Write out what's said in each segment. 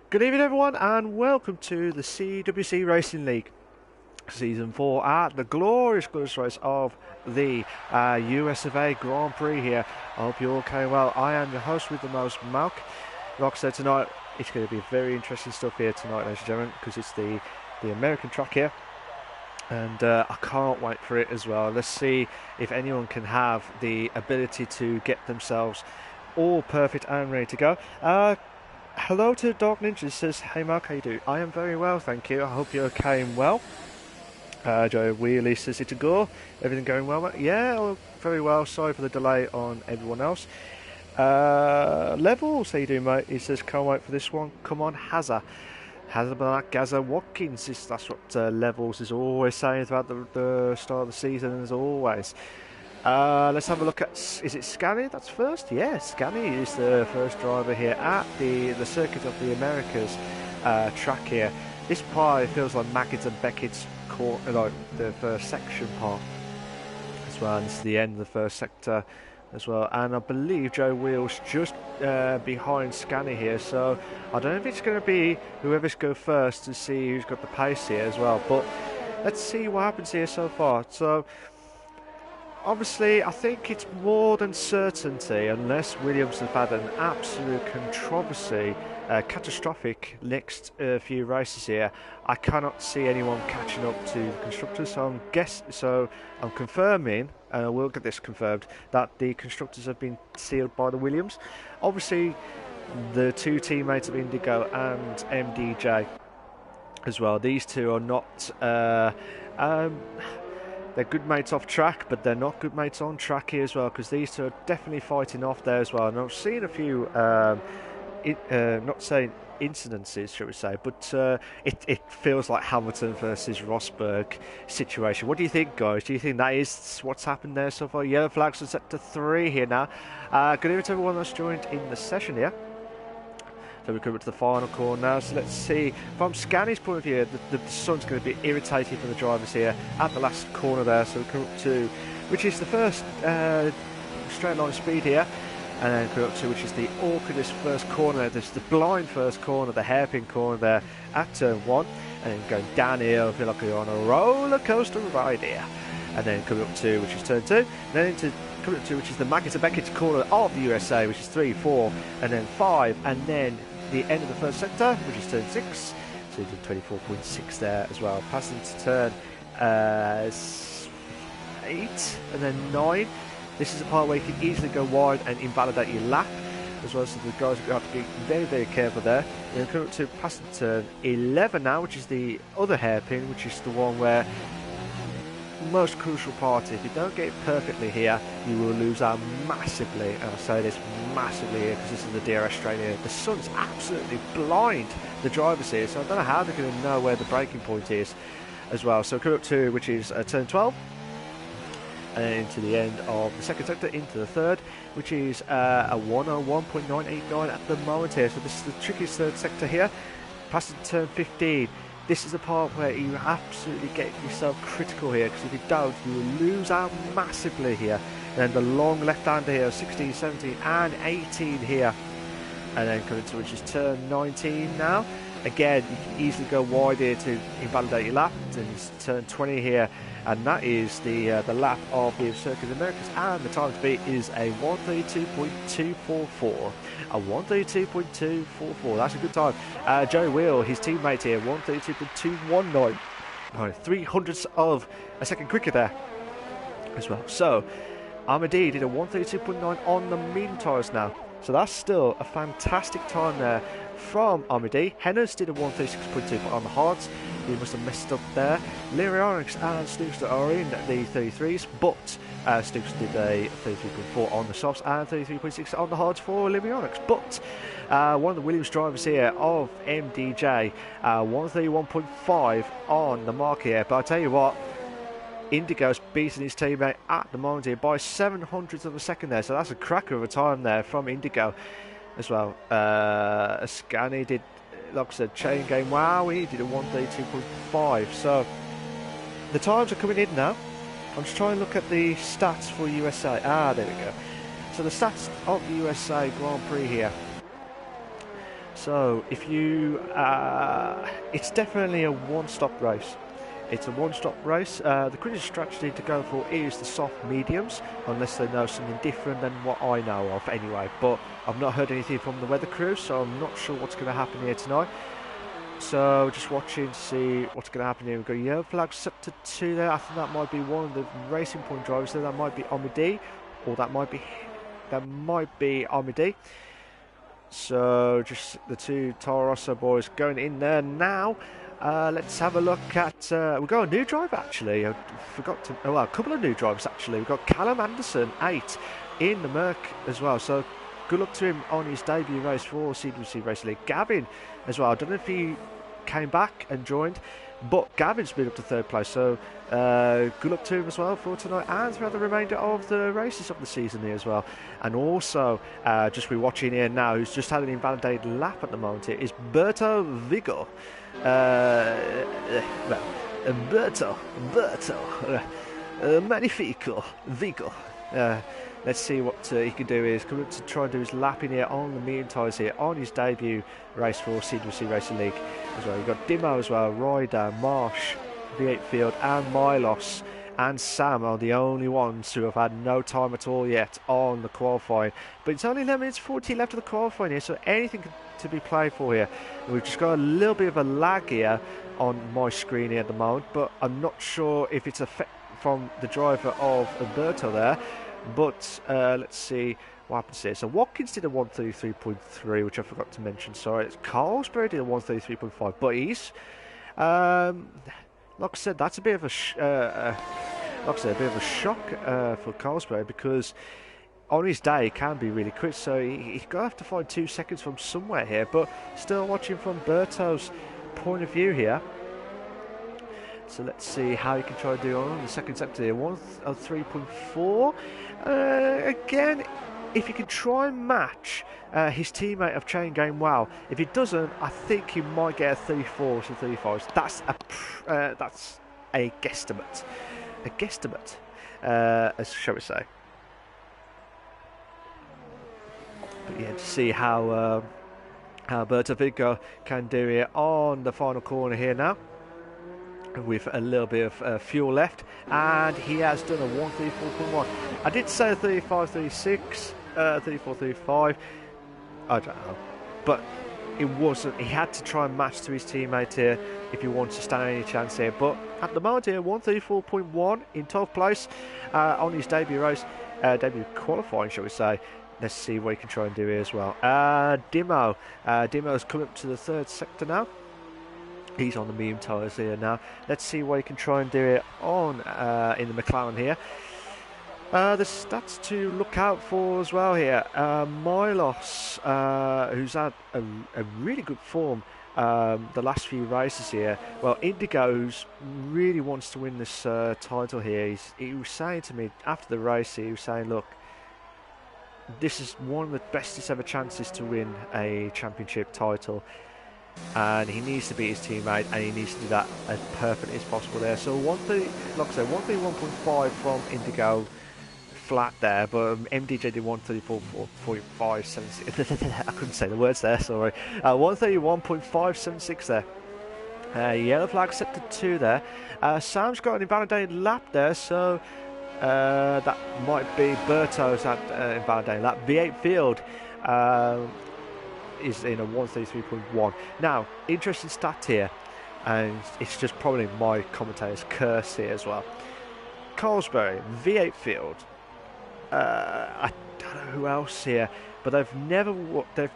Good evening, everyone, and welcome to the CWC Racing League Season 4 at the glorious race of the US of A Grand Prix here. I hope you're all okay well. I am your host with the most, Malc. Like I said, tonight it's going to be very interesting stuff here tonight, ladies and gentlemen, because it's the American track here. And I can't wait for it as well. Let's see if anyone can have the ability to get themselves all perfect and ready to go. Hello to Dark Ninja. Says, hey Mark, how you do? I am very well, thank you. I hope you're okay and well. Joe Wheelie says, it's a go. Everything going well, mate? Yeah, very well. Sorry for the delay on everyone else. Levels, how you doing, mate? He says, can't wait for this one. Come on, Hazza Black, Gaza Watkins. That's what Levels is always saying about the start of the season, as always. Let's have a look at, is it Scani that's first? Yeah, Scani is the first driver here at the Circuit of the Americas track here. This part feels like Mackett's and Beckett's like the first section part as well, and this is the end of the first sector as well. And I believe Joe Wheel's just behind Scani here, so I don't know if it's going to be whoever's go first to see who's got the pace here as well, but let's see what happens here so far. So obviously, I think it's more than certainty, unless Williams have had an absolute controversy, catastrophic next few races here. I cannot see anyone catching up to the constructors, so I'm confirming, and I will get this confirmed, that the constructors have been sealed by the Williams. Obviously, the two teammates of Indigo and MDJ as well. These two are not. They're good mates off track, but they're not good mates on track here as well, because these two are definitely fighting off there as well. And I've seen a few, not saying incidences, shall we say, but it feels like Hamilton versus Rosberg situation. What do you think, guys? Do you think that is what's happened there so far? Yellow flags are set to 3 here now. Good evening to everyone that's joined in the session here. So we come up to the final corner now, so let's see. From Scani's point of view, the sun's going to be irritating for the drivers here at the last corner there. So we come up to, which is the first straight line speed here, and then come up to, which is the awkwardest first corner. This is the blind first corner, the hairpin corner there at turn 1, and then going down here, I feel like you're on a roller coaster ride here. And then coming up to, which is turn 2, and then into coming up to, which is the Maggott and Beckett's corner of the USA, which is 3, 4, and then 5, and then the end of the first sector, which is turn 6, so you did 24.6 there as well. Passing to turn 8 and then 9. This is a part where you can easily go wide and invalidate your lap as well, so the guys have to be very, very careful there. And then coming up to passing turn 11 now, which is the other hairpin, which is the one where most crucial part. If you don't get it perfectly here, you will lose out massively, and I say this massively here because this is the DRS straight here. The sun's absolutely blind the drivers here, so I don't know how they're going to know where the braking point is as well. So come up to, which is turn 12, and then into the end of the second sector, into the third, which is a 101.989 at the moment here. So this is the trickiest third sector here. Passing turn 15. This is the part where you absolutely get yourself critical here, because if you don't, you will lose out massively here. And then the long left-hander here, 16, 17 and 18 here. And then coming to, which is turn 19 now. Again, you can easily go wide here to invalidate your lap. And it's turn 20 here, and that is the lap of the Circuit of the Americas. And the time to beat is a 132.244. A 132.244. That's a good time. Joe Wheel, his teammate here, 132.219. 300ths of a second quicker there as well. So Amadi did a 132.9 on the medium tyres now. So that's still a fantastic time there from Amadi. Hennes did a 136.2 on the hards. He must have messed up there. Lyrionics and Stooks are in the 33s, but Stooks did a 33.4 on the softs and 33.6 on the hards for Lyrionics. But one of the Williams drivers here of MDJ, 131.5 on the mark here. But I tell you what, Indigo's beating his teammate at the moment here by 700ths of a second there, so that's a cracker of a time there from Indigo as well. Scani did, like I said, chain game, wow, he did a 132.5, so the times are coming in now. I'm just trying to look at the stats for USA. There we go. So the stats of the USA Grand Prix here. So if you, it's definitely a one-stop race. It's a one-stop race. The quickest strategy to go for is the soft mediums, unless they know something different than what I know of anyway. But I've not heard anything from the weather crew, so I'm not sure what's going to happen here tonight. So just watching to see what's going to happen here. We've got a yellow flag set to 2 there. I think that might be one of the Racing Point drivers there. That might be Amidi, or that might be Amidi. So just the two Toro Rosso boys going in there now. Let's have a look at. We've got a new driver actually. I forgot to. Oh, well, a couple of new drivers actually. We've got Callum Anderson, 8, in the Malc as well. So good luck to him on his debut race for CWC Racing League. Gavin as well. I don't know if he came back and joined, but Gavin's been up to 3rd place. So good luck to him as well for tonight and throughout the remainder of the races of the season here as well. And also, just we're watching here now, who's just had an invalidated lap at the moment here, is Berto Vigo. Magnifico Vigo. Let's see what he can do. Is coming to try and do his lap in here on the medium tyres here on his debut race for CWC Racing League as well. You've got Dimo as well, Ryder, Marsh, V8 Field and Milos and Sam are the only ones who have had no time at all yet on the qualifying. But it's only 11 minutes 40 left of the qualifying here, so anything to be played for here. And we've just got a little bit of a lag here on my screen here at the moment, but I'm not sure if it's from the driver of Umberto there. But let's see what happens here. So Watkins did a 133.3, which I forgot to mention. Sorry, it's Carlsberg did a 133.5, but he's like I said, that's a bit of a shock for Carlsberg, because on his day he can be really quick. So he's going to have to find 2 seconds from somewhere here. But still watching from Berto's point of view here. So let's see how he can try to do on the second sector here. 103.4. Again, if he can try and match his teammate of Chain Game Wow. If he doesn't, I think he might get a 34 to 35. That's a guesstimate. A guesstimate, as shall we say. But yeah, to see how Berto Vigo can do it on the final corner here now, with a little bit of fuel left, and he has done a 134.1. I did say a 35, 36, 34, 35. I don't know, but it wasn't. He had to try and match to his teammate here if he wants to stand any chance here. But at the moment here, 134.1 in 12th place on his debut race, debut qualifying, shall we say. Let's see what he can try and do here as well. Dimo's coming up to the 3rd sector now. He's on the medium tyres here now. Let's see what he can try and do it on in the McLaren here. The stats to look out for as well here. Milos, who's had a really good form the last few races here. Well, Indigo, who's really wants to win this title here. He was saying to me after the race, he was saying, look, this is one of the bestest ever chances to win a championship title. And he needs to beat his teammate, and he needs to do that as perfectly as possible there. So like I said, 131.5 from Indigo, flat there, but MDJ did 134.576. I couldn't say the words there, sorry. 131.576 there. Yellow flag set to 2 there. Sam's got an invalidated lap there, so that might be Berto's invalidated lap. V8 Field is in a 133.1. Now, interesting stat here, and it's just probably my commentator's curse here as well. Carlsberg, V8 Field, I don't know who else here, but they've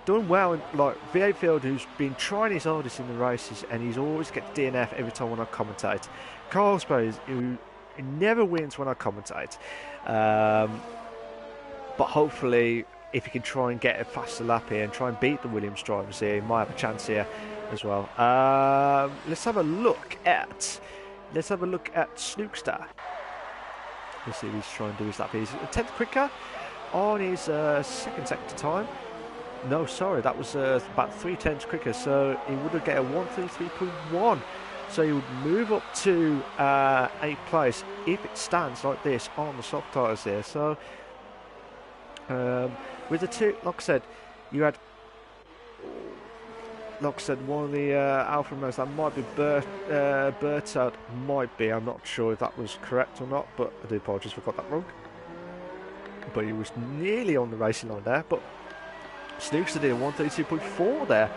done well in, like V8 Field, who's been trying his hardest in the races, and he's always gets DNF every time when I commentate. Carlsberg, who never wins when I commentate, but hopefully, if he can try and get a faster lap here and try and beat the Williams drivers here, he might have a chance here as well. Let's have a look at Snookster. Let's see if he's trying to do his lap. He's a 10th quicker on his 2nd sector time. No, sorry, that was about 3/10 quicker, so he would have get a 133.1. So he would move up to 8th place if it stands like this on the soft tyres here. So with the two, like I said, you had like I said, one of the Alpha Romos that might be Bertard, might be. I'm not sure if that was correct or not, but I do apologise if I got that wrong. But he was nearly on the racing line there. But Snooks did a 132.4 there,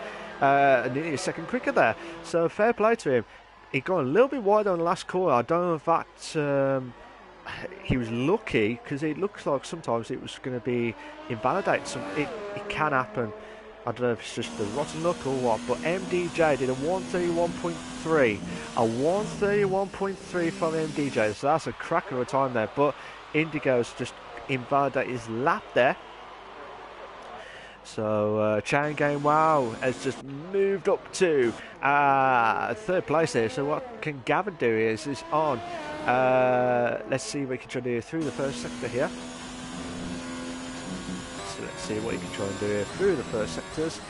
nearly a second quicker there. So fair play to him. He got a little bit wider on the last corner. I don't know if that he was lucky, because it looks like sometimes it was going to be invalidate. It can happen. I don't know if it's just the rotten luck or what, but MDJ did a 131.3. A 131.3 from MDJ, so that's a cracker of a time there. But Indigo's just invalidated his lap there. So Chain Game Wow has just moved up to third place there. So what can Gavin do is on. Let's see what he can try to do through the first sector here. So let's see what he can try and do here through the first sectors.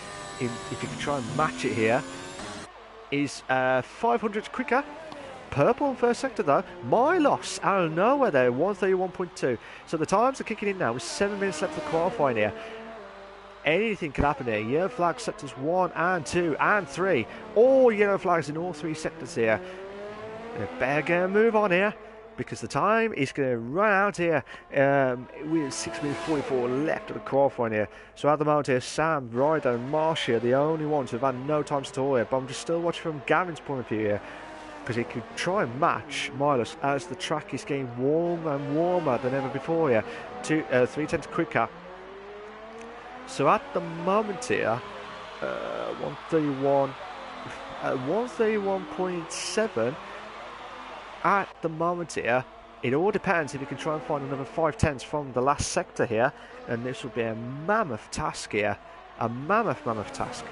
If you can try and match it here, is 500 quicker. Purple in first sector though. My loss out of nowhere there, 131.2. So the times are kicking in now with 7 minutes left of qualifying here. Anything can happen here. Yellow flag sectors 1 and 2 and 3. All yellow flags in all 3 sectors here. They better get a move on here, because the time is going to run out here with 6 minutes 44 left of the qualifying here. So at the moment here, Sam, Ryder and Marsh are the only ones who have had no times at all here. But I'm just still watching from Gavin's point of view here, because he could try and match Milos as the track is getting warmer and warmer than ever before here. 3 tenths quicker. So at the moment here, 131.7. At the moment here, it all depends if you can try and find another 5 tenths from the last sector here, and this will be a mammoth task here. A mammoth task.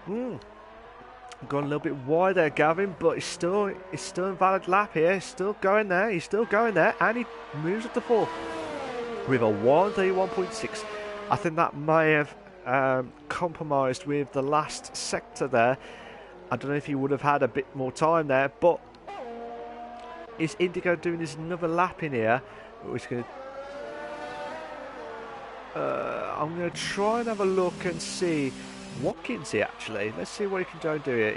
Gone a little bit wide there, Gavin, but it's still a valid lap here. He's still going there, and he moves up to 4 with a 131.6. I think that may have compromised with the last sector there. I don't know if he would have had a bit more time there, but is Indigo doing this another lap in here? Which going I'm going to try and have a look and see Watkins here actually. Let's see what he can try and do here.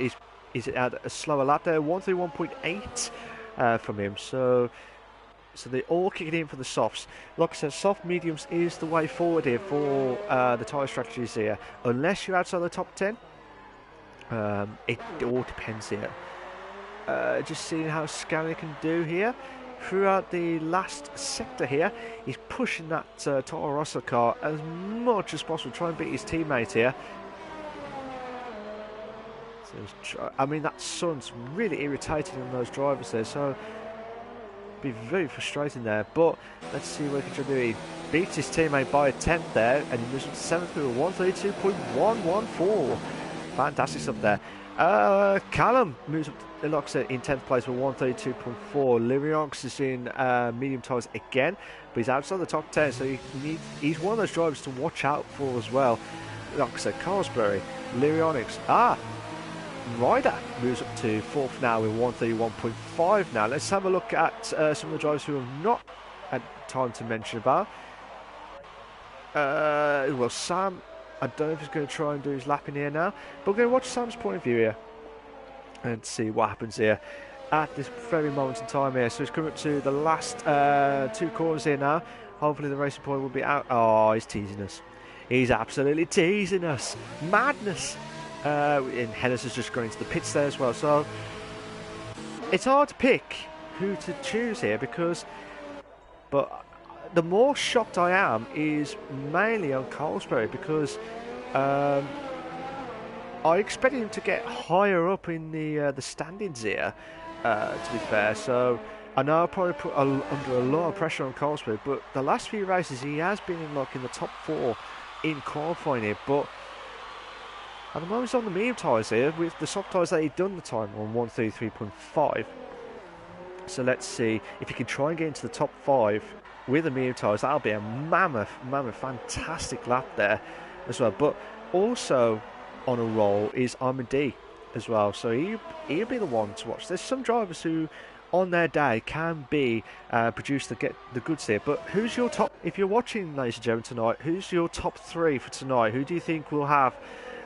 Is it at a slower lap there? 131.8 from him. So they're all kicking in for the softs. Like I said, soft mediums is the way forward here for the tyre strategies here. Unless you're outside the top 10. It all depends here. Just seeing how Scanner can do here. Throughout the last sector here, he's pushing that Toro Rosso car as much as possible, try and beat his teammate here. So I mean, that sun's really irritating on those drivers there, so be very frustrating there. But let's see what he can do. He beats his teammate by a 10th there, and he moves up to 7th with a 132.114. Fantastic stuff there. Callum moves up, like I said, in 10th place with 132.4. Lyriox is in medium tyres again, but he's outside the top 10, so he's one of those drivers to watch out for as well. Like I said, Carsbury, Lyrionics. Ryder moves up to 4th now with 131.5 now. Let's have a look at some of the drivers who have not had time to mention about. Well, Sam, I don't know if he's going to try and do his lap in here now, but we're going to watch Sam's point of view here and see what happens here at this very moment in time here. So he's coming up to the last 2 corners here now. Hopefully the racing point will be out. Oh, he's teasing us. He's absolutely teasing us. Madness. And Hennis has just gone into the pits there as well. So it's hard to pick who to choose here, but the more shocked I am is mainly on Colesbury, because I expected him to get higher up in the standings here, to be fair. So I know I probably put under a lot of pressure on Colesbury, but the last few races he has been in the top 4 in qualifying here. But at the moment he's on the medium tyres here, with the soft tyres that he'd done the time on 133.5. So let's see if he can try and get into the top 5 with the medium tyres. That'll be a mammoth, fantastic lap there as well. But also on a roll is Armand as well. So he'll be the one to watch. There's some drivers who, on their day, can be produced to get the goods here. But who's your top? If you're watching, ladies and gentlemen, tonight, who's your top 3 for tonight? Who do you think will have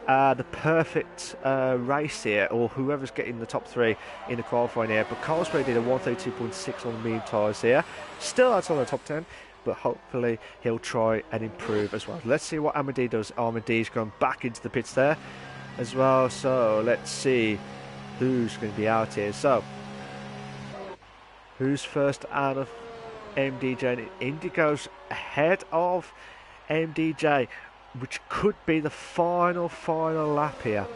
the perfect race here, or whoever's getting the top 3 in the qualifying here. But Carlsberg did a 132.6 on the medium tyres here, still outside the top 10, but hopefully he'll try and improve as well. Let's see what Amadi does. Amadi's gone back into the pits there as well, so let's see who's going to be out here. So who's first out of MDJ? And Indigo's ahead of MDJ, which could be the final lap here.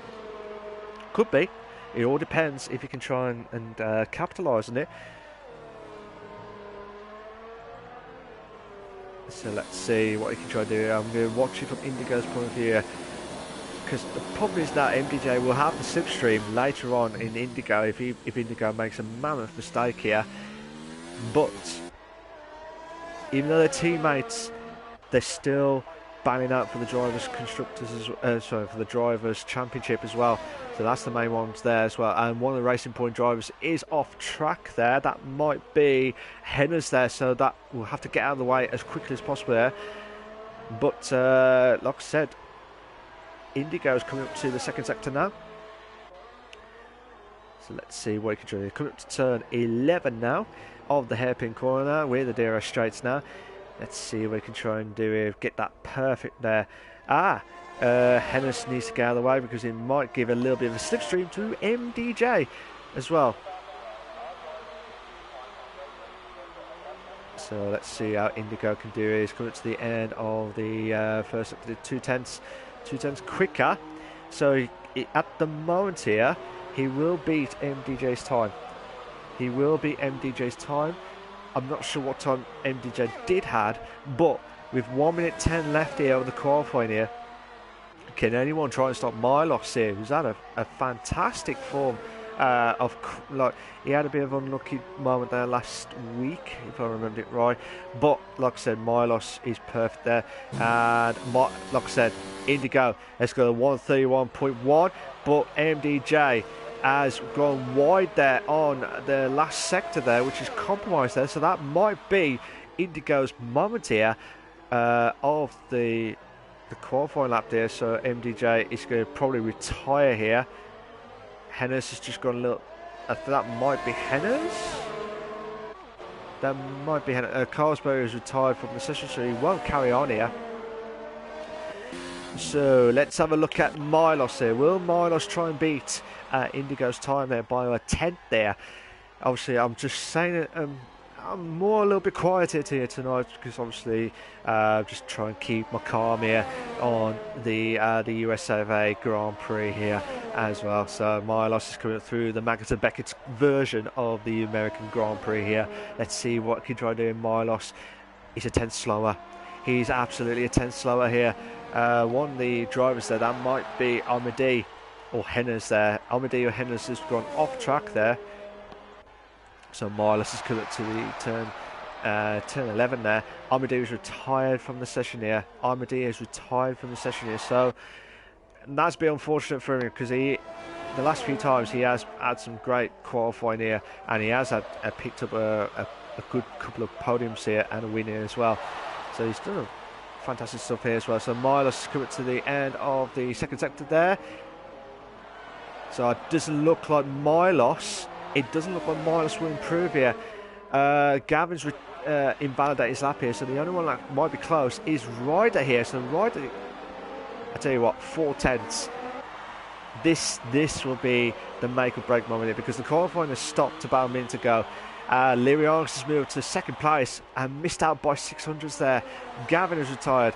Could be. It all depends if you can try and capitalise on it. So let's see what you can try to do. I'm going to watch it from Indigo's point of view, because the problem is that MDJ will have the slipstream later on in Indigo if Indigo makes a mammoth mistake here. But even though they're teammates, they're still battling out for the drivers' for the drivers' championship as well. So that's the main ones there as well. And one of the Racing Point drivers is off track there. That might be Henna's there, so that will have to get out of the way as quickly as possible there. But like I said, Indigo is coming up to the second sector now. So let's see what he can do. Coming up to turn 11 now of the hairpin corner. We're the DRS straights now. Let's see what we can try and do here. Get that perfect there. Hennis needs to get out of the way because it might give a little bit of a slipstream to MDJ as well. So let's see how Indigo can do it. He's coming to the end of the first up to the 2/10. 2/10 quicker. So at the moment here, he will beat MDJ's time. He will beat MDJ's time. I'm not sure what time MDJ did had, but with 1 minute 10 left here of the qualifying here, can anyone try and stop Milos here, who's had a fantastic form he had a bit of an unlucky moment there last week, if I remember it right. But like I said, Milos is perfect there. And like I said, Indigo has got a 131.1, but MDJ has gone wide there on the last sector there, which is compromised there. So that might be Indigo's moment here of the qualifying lap there. So MDJ is going to probably retire here. Hennis has just gone a little. I think that might be Hennis. That might be Hennis. Carlsberg is retired from the session, so he won't carry on here. So let's have a look at Milos here. Will Milos try and beat Indigo's time there by a 10th there? Obviously, I'm just saying it. I'm a little bit quieter here tonight because obviously just try and keep my calm here on the USA of A Grand Prix here as well. So Milos is coming through the Magnussen Beckett's version of the American Grand Prix here. Let's see what he can try doing. Milos is a 10th slower. He's absolutely a 10th slower here. One of the drivers there, that might be Amadi or Hennes there. Amadi or Hennes has gone off track there. So Milos is coming to the turn 11 there. Amadi is retired from the session here. Amadi is retired from the session here. So that's been unfortunate for him because the last few times he has had some great qualifying here, and he has picked up a good couple of podiums here and a win here as well. So he's done fantastic stuff here as well. So Milos is coming to the end of the second sector there. So it doesn't look like Milos. It doesn't look like Milos will improve here. Gavin's invalidated his lap here, so the only one that might be close is Ryder here. So Ryder, I tell you what, 4/10. This will be the make or break moment here because the qualifying has stopped about a minute ago. Lirianx has moved to second place and missed out by 600s there. Gavin is retired.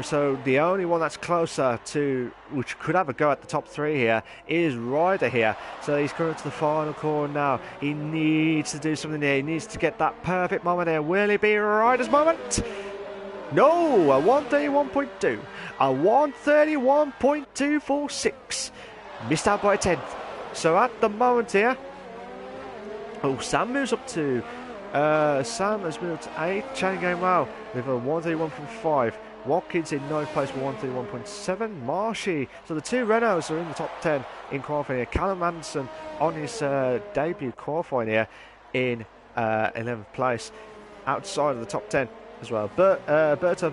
So the only one that's closer to, which could have a go at the top 3 here, is Ryder here. So he's coming to the final corner now. He needs to do something here. He needs to get that perfect moment here. Will it be Ryder's moment? No, a 131.2. A 131.246. Missed out by a 10th. So at the moment here, Sam moves up to... Sam has moved to 8th. Chain game wow with a 131.5. Watkins in 9th place with 131.7. Marshy. So the two Renaults are in the top 10 in qualifying here. Callum Anderson on his debut qualifying here in 11th place outside of the top 10 as well. Berto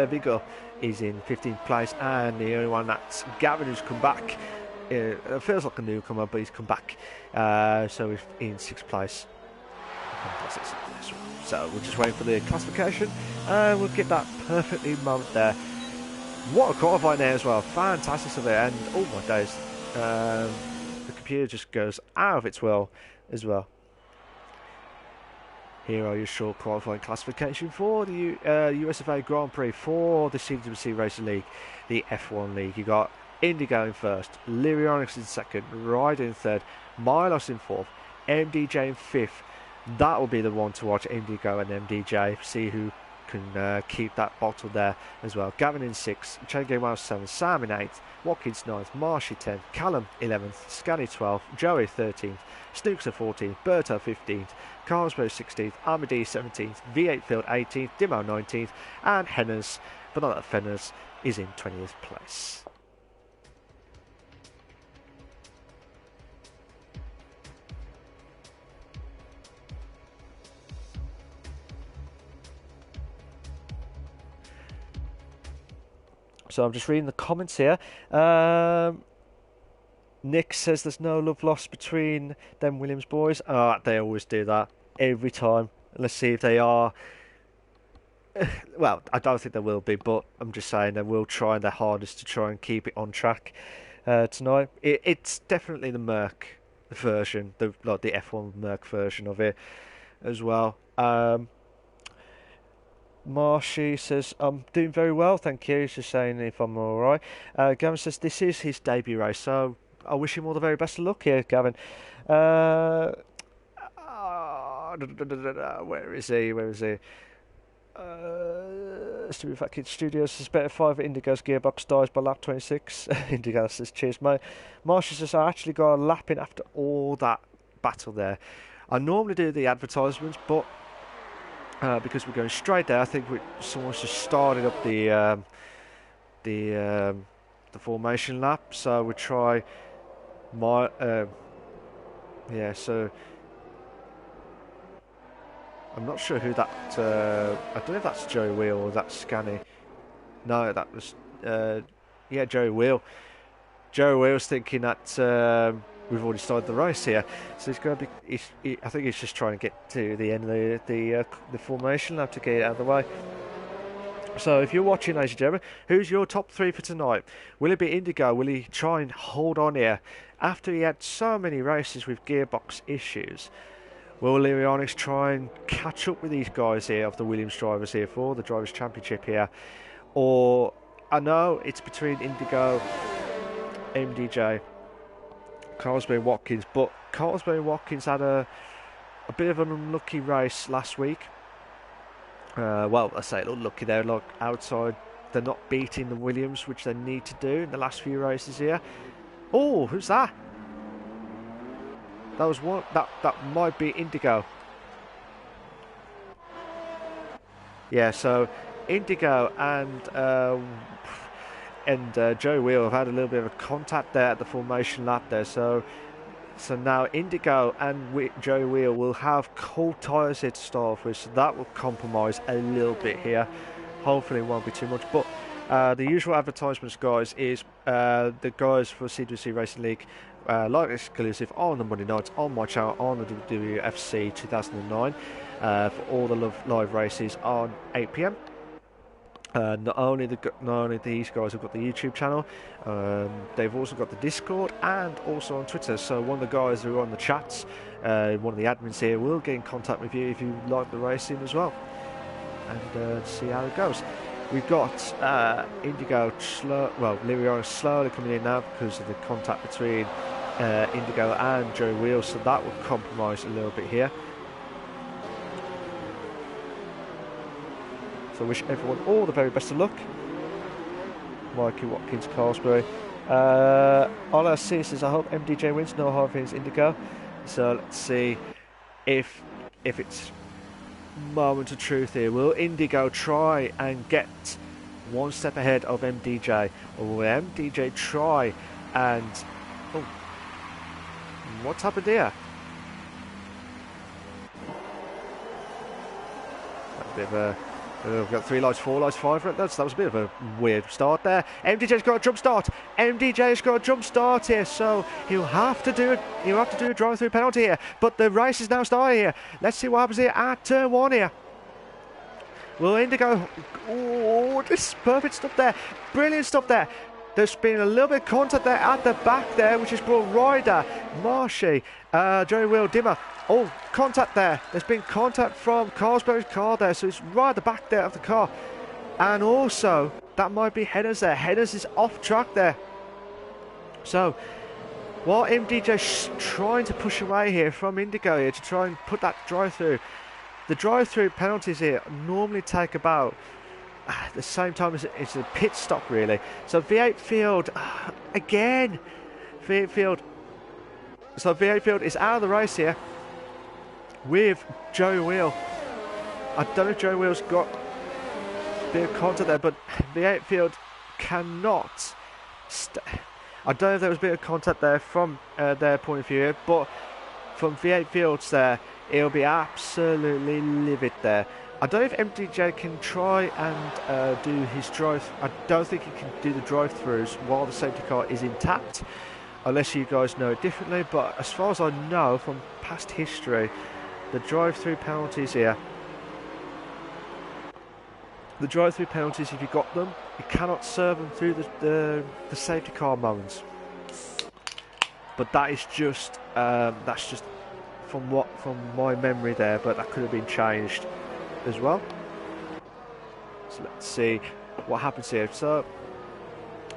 Vigil is in 15th place, and the only one that's Gavin, who's come back. It feels like a newcomer, but he's come back. So he's in 6th place. So we're just waiting for the classification, and we'll get that perfectly moment there. What a qualifying there as well. Fantastic of it, and oh my days. The computer just goes out of its will as well. Here are your short qualifying classification for the USFA Grand Prix for the CWC Racing League, the F1 League. You got Indigo in first, Lyrionics in second, Ryder in third, Milos in fourth, MDJ in fifth. That will be the one to watch, Indigo and MDJ. See who can keep that bottle there as well. Gavin in 6th, Chenge Miles 7th, Sam in 8th, Watkins 9th, Marshy 10th, Callum 11th, Scanny 12th, Joey 13th, Snooks 14th, Berto 15th, Carlsborough 16th, Armady 17th, V8 Field 18th, Dimo 19th, and Henners, but not that Fenners, is in 20th place. So I'm just reading the comments here. Nick says there's no love lost between them Williams boys. They always do that every time. Let's see if they are. Well, I don't think there will be, but I'm just saying they will try their hardest to try and keep it on track tonight. It's definitely the Merc version, the F1 Merc version of it as well. Marshy says, I'm doing very well, thank you. He's just saying if I'm alright. Gavin says this is his debut race, so I wish him all the very best of luck here, Gavin. Where is he? Stupid Fat Kid Studios says better 5 Indigo's gearbox dies by lap 26. Indigo says cheers, mate. Marshy says I actually got a lap in after all that battle there. I normally do the advertisements, but because we're going straight there, I think someone's just started up the formation lap, so we'll try so I'm not sure who that I don't know if that's Joey Wheel or that's Scanny. No, that was Joey Wheel. Joey Wheel's thinking that we've already started the race here, so he's going to be. I think he's just trying to get to the end of the formation lap to get it out of the way. So if you're watching, ladies and gentlemen, who's your top 3 for tonight? Will it be Indigo? Will he try and hold on here after he had so many races with gearbox issues? Will Lyrionics try and catch up with these guys here of the Williams drivers here for the Drivers' Championship here? Or I know it's between Indigo, MDJ, Carlsborough and Watkins, but Carlsborough and Watkins had a bit of an unlucky race last week. Well, I say unlucky, they're like outside, they're not beating the Williams, which they need to do in the last few races here. Oh, who's that? That was one, that might be Indigo. Yeah, so Indigo and Joey Wheel have had a little bit of a contact there at the formation lap there, so now Indigo and Joey Wheel will have cold tyres here to start off with, so that will compromise a little bit here. Hopefully it won't be too much, but the usual advertisements, guys, is the guys for CWC Racing League like exclusive on the Monday nights on my channel on the WWFC 2009 for all the live races on 8 PM. Not only these guys have got the YouTube channel, they've also got the Discord and also on Twitter. So one of the guys who are on the chats, one of the admins here, will get in contact with you if you like the racing as well, and see how it goes. We've got Indigo Lyrionics slowly coming in now because of the contact between Indigo and Joey Wheel, so that will compromise a little bit here. So I wish everyone all the very best of luck. Mikey Watkins, Carlsbury. All I see says I hope MDJ wins, no hard feelings Indigo. So let's see if it's moment of truth here. Will Indigo try and get one step ahead of MDJ, or will MDJ try and what's happened here? A bit of a We've got 3 lights, 4 lights, 5 red lights. That was a bit of a weird start there. MDJ's got a jump start. MDJ's got a jump start here, so he'll have to do a drive-through penalty here. But the race is now starting here. Let's see what happens here at turn 1 here. Will Indigo... Oh, this is perfect stuff there. Brilliant stuff there. There's been a little bit of contact there at the back there, which has brought Ryder, Marshy, Joey Will, Dimmer. Oh, contact there. There's been contact from Carlsberg's car there, so it's right at the back there of the car. And also, that might be Headers there. Headers is off track there. So, while MDJ's trying to push away here from Indigo here to try and put that drive-through, the drive-through penalties here normally take about the same time as it's a pit stop, really. So V8 Field again. V8 Field. So V8 Field is out of the race here with Joey Wheel. I don't know if Joey Wheel's got a bit of contact there, but V8 Field cannot. I don't know if there was a bit of contact there from their point of view here, but from V8 Fields there, it'll be absolutely livid there. I don't know if MDJ can try and do his drive. I don't think he can do the drive-throughs while the safety car is intact, unless you guys know it differently. But as far as I know from past history, the drive-through penalties here, the drive-through penalties, if you got them, you cannot serve them through the safety car moments. But that is just that's just from my memory there. But that could have been changed as well. So let's see what happens here. So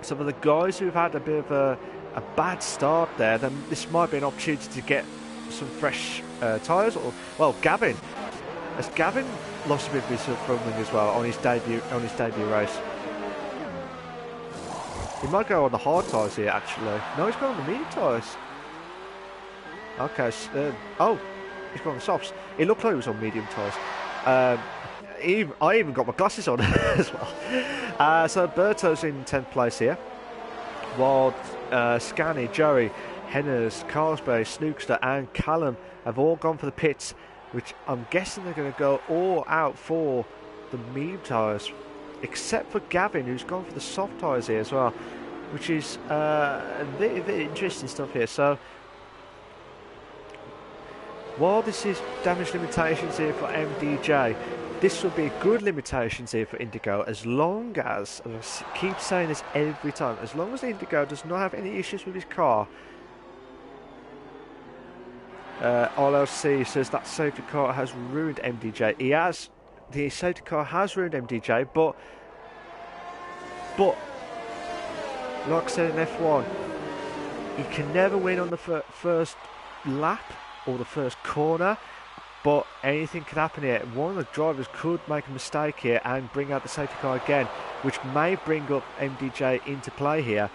some of the guys who've had a bit of a bad start there, then this might be an opportunity to get some fresh tyres. Or well, Gavin lost a bit of his front wing as well on his debut race. He might go on the hard tyres here actually. No, he's going on the medium tyres. Okay, oh, he's going on the softs. It looked like he was on medium tyres. I even got my glasses on as well. So Berto's in 10th place here, while Scanny, Joey, Henners, Carlsberg, Snookster and Callum have all gone for the pits, which I'm guessing they're going to go all out for the medium tyres, except for Gavin, who's gone for the soft tyres here as well, which is a bit interesting stuff here. So while this is damage limitations here for MDJ, this will be good limitations here for Indigo, as long as, and I keep saying this every time, as long as Indigo does not have any issues with his car. RLC says that safety car has ruined MDJ. The safety car has ruined MDJ, but like I said in F1, you can never win on the first lap or the first corner, but anything could happen here. One of the drivers could make a mistake here and bring out the safety car again, which may bring up MDJ into play here,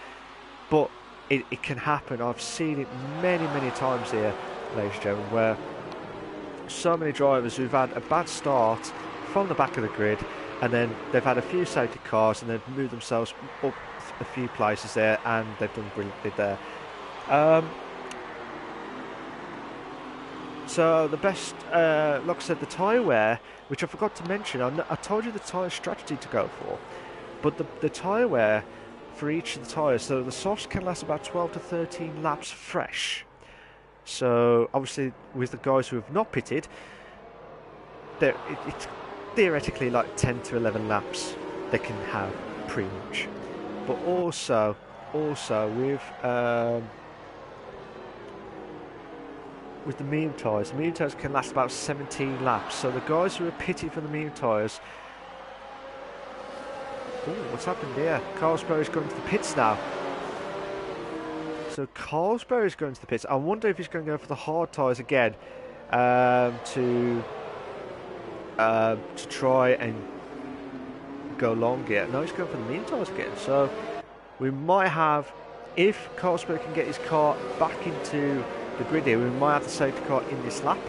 but it can happen. I've seen it many times here, ladies and gentlemen, where so many drivers who've had a bad start from the back of the grid, and then they've had a few safety cars and they've moved themselves up a few places there, and they've done brilliantly there. So the best, like I said, the tyre wear, which I forgot to mention, I told you the tyre strategy to go for, but the tyre wear for each of the tyres, so the softs can last about 12 to 13 laps fresh. So obviously with the guys who have not pitted, it's theoretically like 10 to 11 laps they can have pretty much. But also with the medium tyres can last about 17 laps. So the guys who are pitted for the medium tyres... Oh, what's happened here? Carlsberg is going to the pits now. So Carlsberg is going to the pits. I wonder if he's going to go for the hard tyres again to try and go long here. No, he's going for the medium tyres again. So we might have, if Carlsberg can get his car back into the grid here, we might have the safety car in this lap.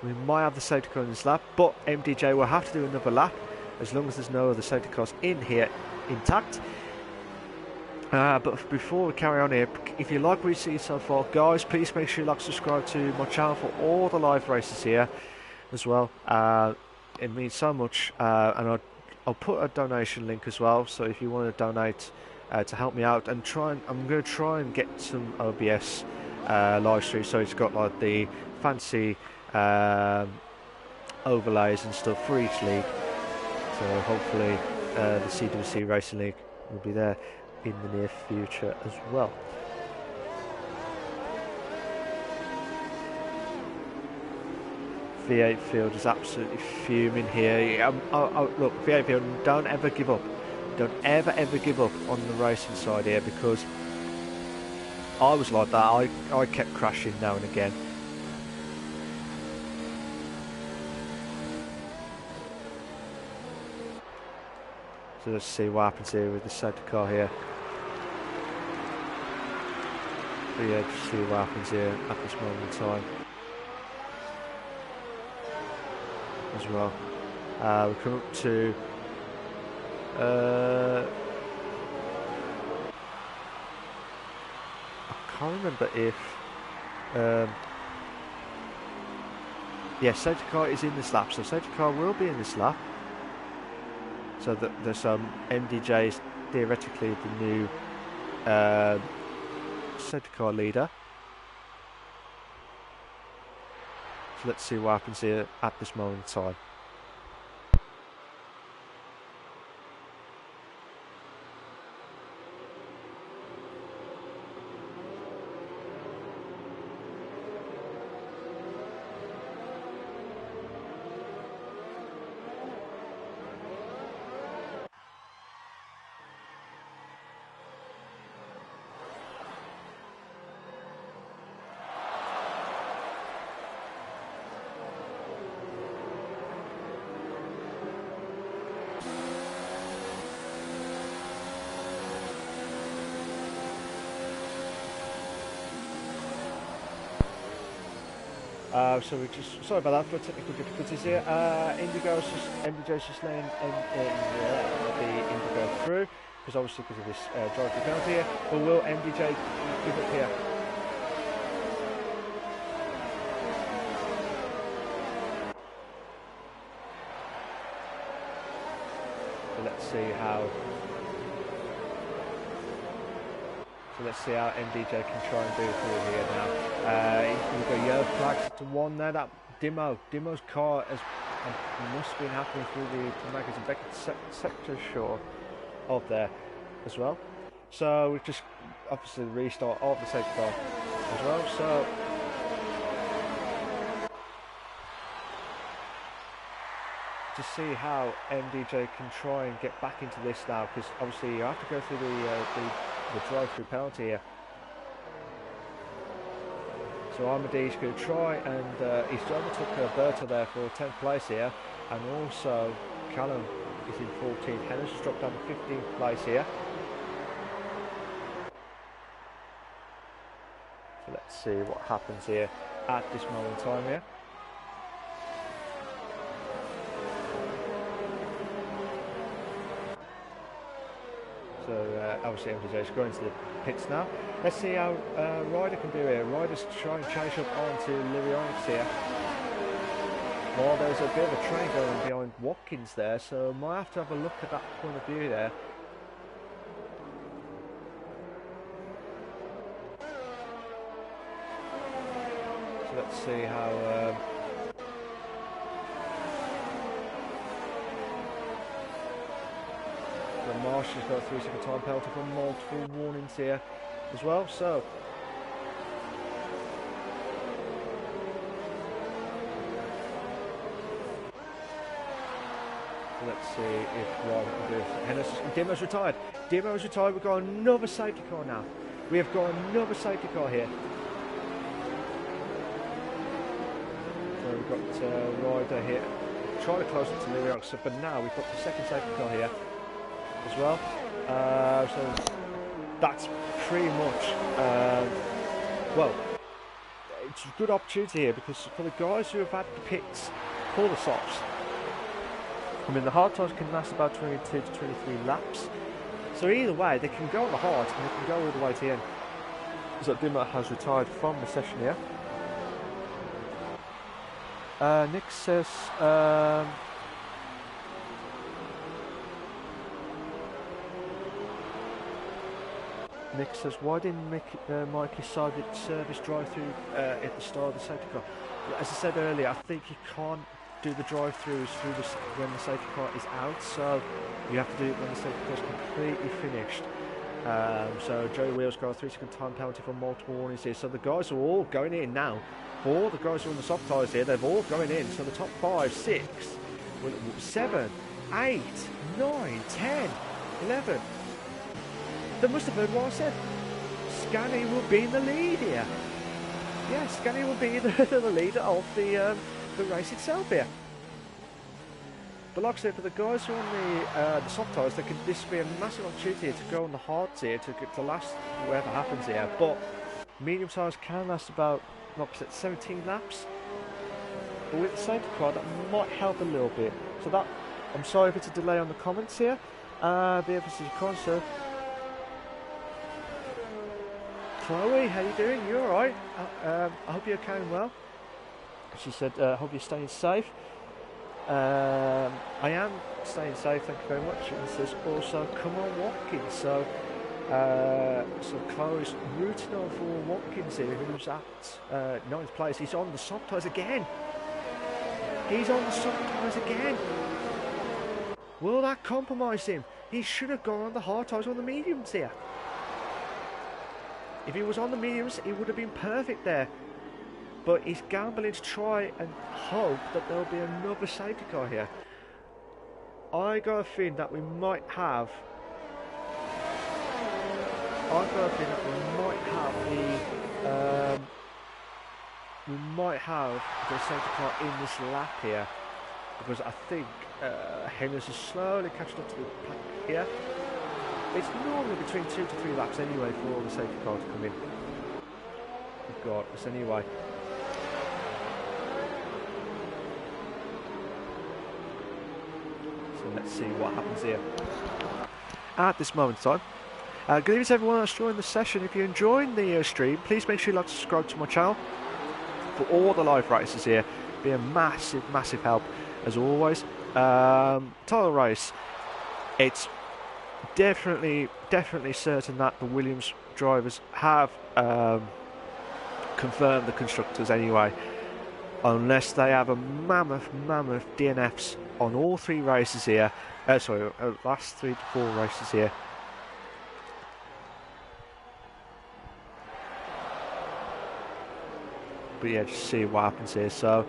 But MDJ will have to do another lap as long as there's no other safety cars in here intact. But before we carry on here, if you like what you see so far, guys, please make sure you like and subscribe to my channel for all the live races here as well. it means so much, and I'll put a donation link as well. So if you want to donate to help me out, and I'm going to try and get some OBS live stream. So it's got like the fancy overlays and stuff for each league. So hopefully the CWC Racing League will be there in the near future as well. V8 field is absolutely fuming here. Look, V8 field, don't ever give up. Don't ever give up on the racing side here, because I was like that. I kept crashing now and again. So let's see what happens here with the safety car here. But yeah, just see what happens here at this moment in time as well. We come up to I can't remember if yeah, safety car is in this lap, so safety car will be in this lap. So that there's MDJ is theoretically the new safety car leader. So let's see what happens here at this moment in time. So we just, sorry about that for technical difficulties here. MDJ's just letting the Indigo through, because obviously because of this drive-through penalty here. But will MDJ give up here? So let's see how. So let's see how MDJ can try and do it through here now. We've got yellow flags to one there. That Dimo's car must have been happening through the Magazine Invictus sector short of there as well. So we've just obviously the restart of the safety car as well. So to see how MDJ can try and get back into this now, because obviously you have to go through the drive-through penalty here. So Armadi's going to try, and he's overtook Berto there for 10th place here, and also Callum is in 14th. Hennis has dropped down to 15th place here. So let's see what happens here at this moment in time here. So obviously MDJ is going to the pits now. Let's see how Ryder can do here. Ryder's trying to chase up onto Lyrionics here. Well, there's a bit of a train going behind Watkins there, so might have to have a look at that point of view there. So let's see how Marshall's got a 3-second time penalty for multiple warnings here as well. So let's see if Ryder can do it. Dimo's retired. Dimo's retired. We've got another safety car now. We have got another safety car here. So we've got Ryder here. Trying to close it to Lyrionics, but now we've got the second safety car here as well. So that's pretty much well, it's a good opportunity here, because for the guys who have had the pits pull the stops, I mean the hard times can last about 22 to 23 laps, so either way they can go on the hard and they can go all the way to the end. So Dimo has retired from the session here. Nick says Nick says, why didn't Mikey service drive-through at the start of the safety car? As I said earlier, I think he can't do the drive-throughs when the safety car is out, so you have to do it when the safety car is completely finished. So Joey Wheels got a 3-second time penalty for multiple warnings here. So the guys are all going in now. All the guys who are on the soft tyres here, they're all going in. So the top 5, 6, 7, 8, 9, 10, 11. They must have heard what I said. Scani will be in the lead here. Yeah, Scani will be the leader of the race itself here. But like I said, for the guys who are on the soft tyres, this will be a massive opportunity to go on the hards here to last whatever happens here. But medium tyres can last about, like I said, 17 laps. But with the safety car, that might help a little bit. So that, I'm sorry if it's a delay on the comments here. The emphasis is concert. Chloe, how you doing? You alright? I hope you're carrying well. She said, hope you're staying safe. I am staying safe, thank you very much. And says also, come on Watkins. So Chloe's rooting on for Watkins here, who's at 9th place. He's on the soft tyres again. He's on the soft tyres again. Will that compromise him? He should have gone on the hard tyres on the mediums here. If he was on the mediums, he would have been perfect there. But he's gambling to try and hope that there'll be another safety car here. I got a feeling that we might have. The safety car in this lap here, because I think Hennis is slowly catching up to the pack here. It's normally between 2 to 3 laps anyway for the safety car to come in. Regardless, anyway. So let's see what happens here at this moment in time. Good evening to everyone that's joined the session. If you're enjoying the stream, please make sure you like to subscribe to my channel for all the live races here. Be a massive, massive help as always. Title race. It's definitely certain that the Williams drivers have confirmed the constructors anyway, unless they have a mammoth DNFs on all 3 races here. Last 3 to 4 races here. But yeah, just see what happens here. So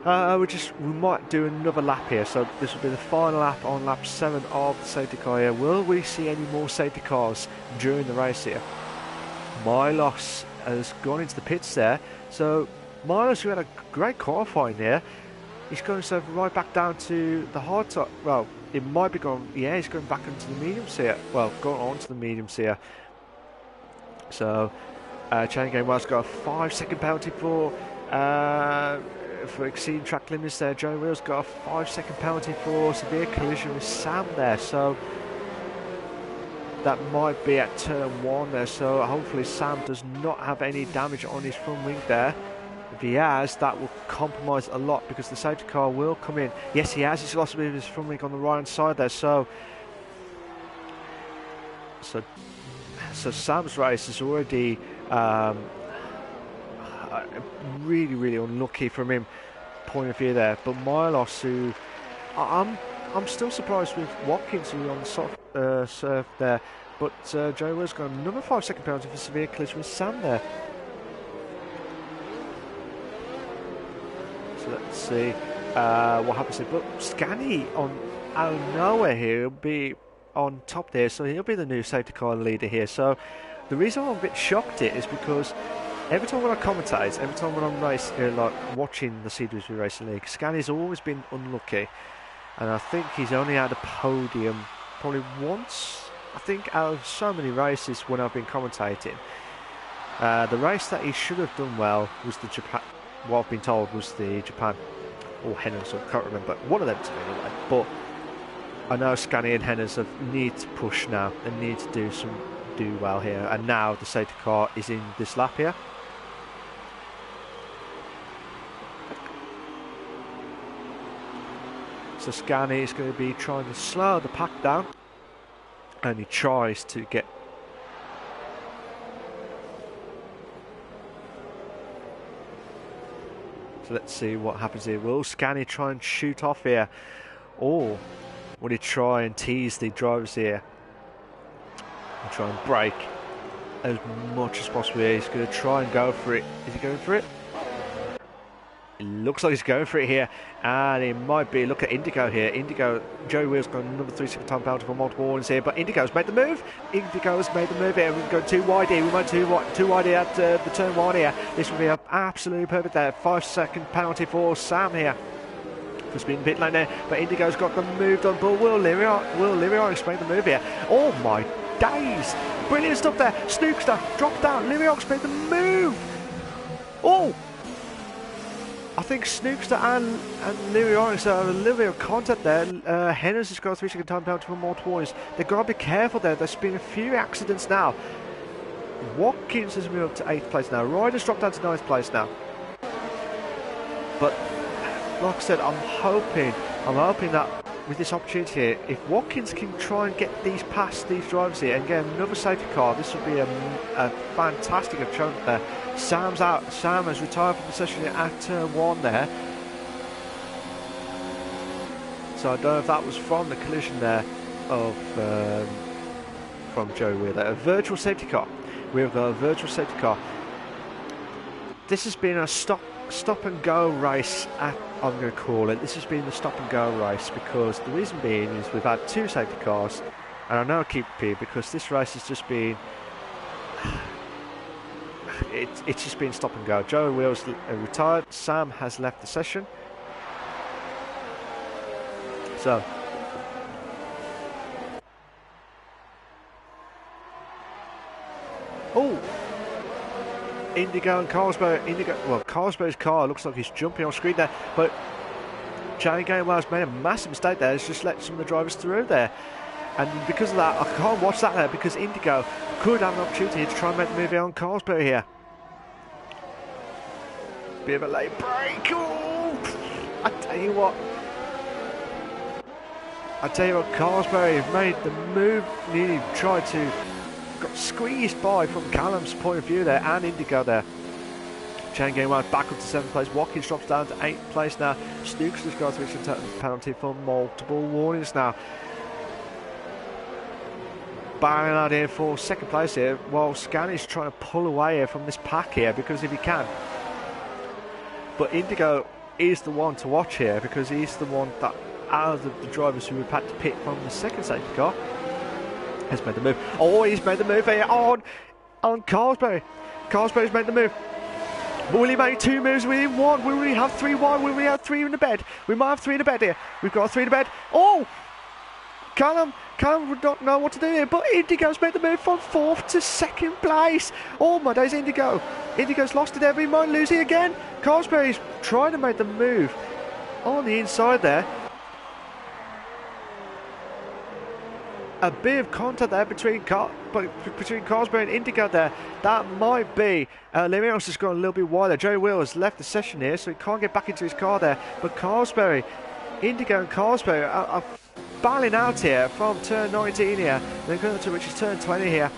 we might do another lap here. So this will be the final lap on lap 7 of the safety car here. Will we see any more safety cars during the race here? Milos has gone into the pits there. So Milos, who had a great qualifying there, he's going right back down to the hard top. Well, it might be going. Yeah, he's going back into the mediums here. Well, going on to the mediums here. So Chain Game Well's got a 5-second penalty for exceeding track limits there. Joey Wheels got a 5-second penalty for severe collision with Sam there. So that might be at turn 1 there. So hopefully Sam does not have any damage on his front wing there. If he has, that will compromise a lot because the safety car will come in. Yes, he has. He's lost a bit of his front wing on the right hand side there. So Sam's race is already really unlucky from him point of view there. But Milos, who I'm still surprised with Watkins, who on the soft serve there. But Joe Will's got another 5-second penalty for severe collision with Sam there. So let's see what happens here. But Scani out of nowhere here will be on top there, so he'll be the new safety car leader here. So the reason I'm a bit shocked is because every time when I commentate, every time when I'm watching the CWC Racing League, Scani's always been unlucky, and I think he's only had a podium probably once, I think, out of so many races when I've been commentating. The race that he should have done well was the Japan, what I've been told was the Japan or Hennes, I can't remember, one of them two anyway. But I know Scani and Hennes need to push now and need to do well here, and now the safety car is in this lap here. So Scani is going to be trying to slow the pack down, and he tries to get So let's see what happens here. Will Scani try and shoot off here? Or will he try and tease the drivers here? And try and brake as much as possible here. He's going to try and go for it. Is he going for it? It looks like he's going for it here, and it might be. Look at Indigo here. Indigo, Joey Wheels got another 3 second-time penalty for multiple warnings here, but Indigo's made the move. Indigo's made the move here. We're going too wide here. We went too wide here at the turn 1 here. This will be an absolutely perfect there. 5 second penalty for Sam here for speeding a bit lane there, but Indigo's got the move done. But Will Liriarch's made the move here. Oh my days! Brilliant stuff there. Snookster dropped down. Liriarch's made the move. Oh! I think Snookster and Liriarch are a little bit of contact there. Hennes has got a 3 second time penalty for multiple warnings. They've got to be careful there. There's been a few accidents now. Watkins has moved up to 8th place now. Ryder's dropped down to 9th place now. But like I said, I'm hoping that with this opportunity here, if Watkins can try and get these past these drivers here and get another safety car, this would be a fantastic approach there. Sam's out. Sam has retired from the session at turn 1 there. So I don't know if that was from the collision there of from Joe Wheeler. A virtual safety car. We've got a virtual safety car. This has been a stop and go race I'm going to call it. This has been the stop and go race because the reason being is we've had 2 safety cars, and I know I keep repeating because this race has just been it's just been stop and go. Joe Wheels retired. Sam has left the session. So Indigo and Carlsberg. Carlsberg's car looks like he's jumping on screen there, but Johnny Gamewell's made a massive mistake there. He's just let some of the drivers through there, and because of that, I can't watch that there because Indigo could have an opportunity to try and make the move on Carlsberg here. Bit of a late break. Oh, I tell you what, Carlsberg made the move, nearly tried to. Got squeezed by from Callum's point of view there, and Indigo there. Chain game went back up to 7th place. Watkins drops down to 8th place now. Snooks has got a 3 second penalty for multiple warnings now. Barring out here for 2nd place here, while Scan is trying to pull away here from this pack here because if he can. But Indigo is the one to watch here because he's the one that out of the drivers who have had to pit from the 2nd safety car has made the move. Oh, he's made the move here on Carlsberg. Carlsberg's made the move. Will he make 2 moves within 1? Will we have 3 wide? Will we have 3 in the bed? We might have 3 in the bed here. We've got 3 in the bed. Oh! Callum would not know what to do here, but Indigo's made the move from 4th to 2nd place. Oh my days, Indigo. Indigo's lost it there, but he might lose it again. Carlsberg's trying to make the move on the inside there. A bit of contact there between Carlsberg and Indigo there. That might be. Lirios has gone a little bit wider. Joey Will has left the session here, so he can't get back into his car there. But Carlsberg, Indigo and Carlsberg are battling out here from turn 19 here. They're going to which is turn 20 here.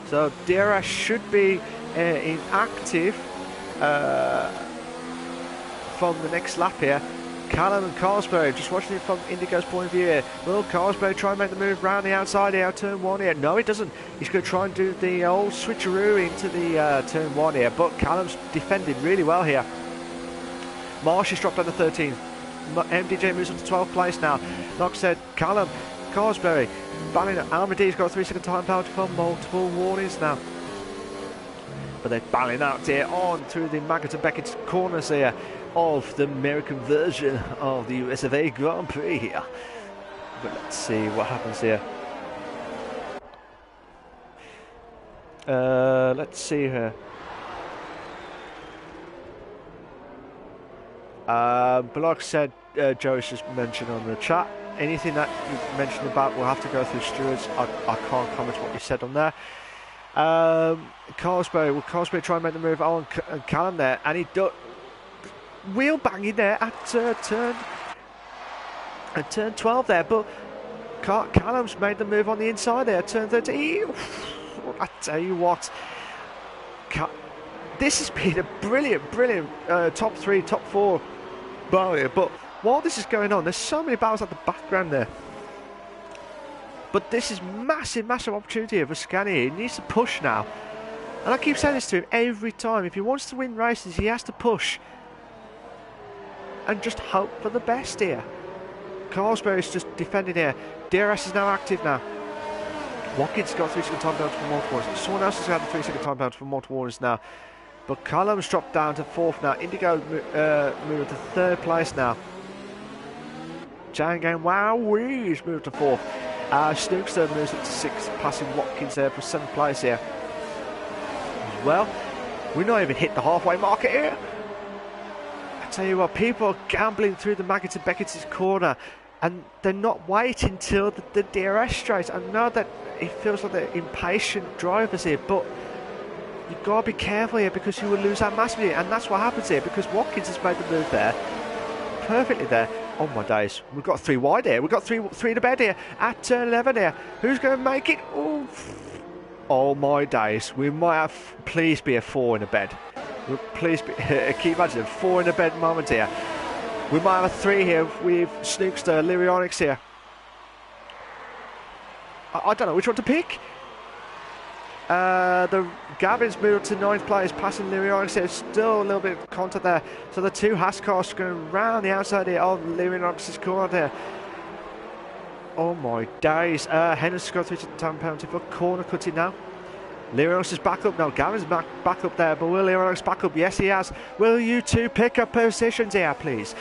So DRS should be inactive from the next lap here. Callum and Carlsberg, just watching it from Indigo's point of view here. Will Carlsberg try and make the move round the outside here, turn 1 here? No, he doesn't. He's going to try and do the old switcheroo into the turn 1 here, but Callum's defended really well here. Marsh has dropped down to 13th. MDJ moves up to 12th place now. Like I said, Callum, Carlsberg, battling. Almadee's got a 3 second time penalty for multiple warnings now. But they're battling out here on through the Maggott and Beckett corners here of the American version of the US of A Grand Prix here. But let's see what happens here. Let's see here. But like I said, Joe's just mentioned on the chat, anything that you mentioned about will have to go through stewards. I can't comment what you said on there. Carlsberg try and make the move on Callum there, and he does. Wheel banging there at turn 12 there, but Callum's made the move on the inside there, turn 13. I tell you what, this has been a brilliant top 3, top 4 battle here. But while this is going on, there's so many battles at the background there. But this is massive opportunity here for Scani. He needs to push now. And I keep saying this to him every time. If he wants to win races, he has to push. And just hope for the best here. Carlsberry's just defending here. DRS is now active now. Watkins got 3 second time down for multiple warnings. Someone else has got the 3 second time down for multiple warnings now. But Callum's dropped down to 4th now. Indigo moved to 3rd place now. Jangan Wowie's moved to 4th. Snookster moves up to 6th, passing Watkins there for 7th place here. As well, we're not even hit the halfway marker here. I tell you what, people are gambling through the Maggots and Beckett's corner, and they're not waiting till the DRS straight. I know that it feels like they're impatient drivers here, but you've got to be careful here because you will lose that massively, and that's what happens here because Watkins has made the move there, perfectly there. Oh my days, we've got 3 wide here, we've got three to bed here, at turn 11 here. Who's going to make it? Oh my days, we might have, please be a 4 in a bed. Please be, can you imagine, 4 in a bed moment here. We might have a 3 here with Snookster, Lyrionics here. I don't know which one to pick. The Gavin's moved to 9th place, passing Lyrionics here. Still a little bit of contact there. So the 2 Haas cars going round the outside here of Lyrionics' corner there. Oh my days. Henderson's got 3 time penalty for corner cutting now. Lyrionics is back up now. Gavin's back up there, but will Lyrionics back up? Yes, he has. Will you 2 pick up positions here, please?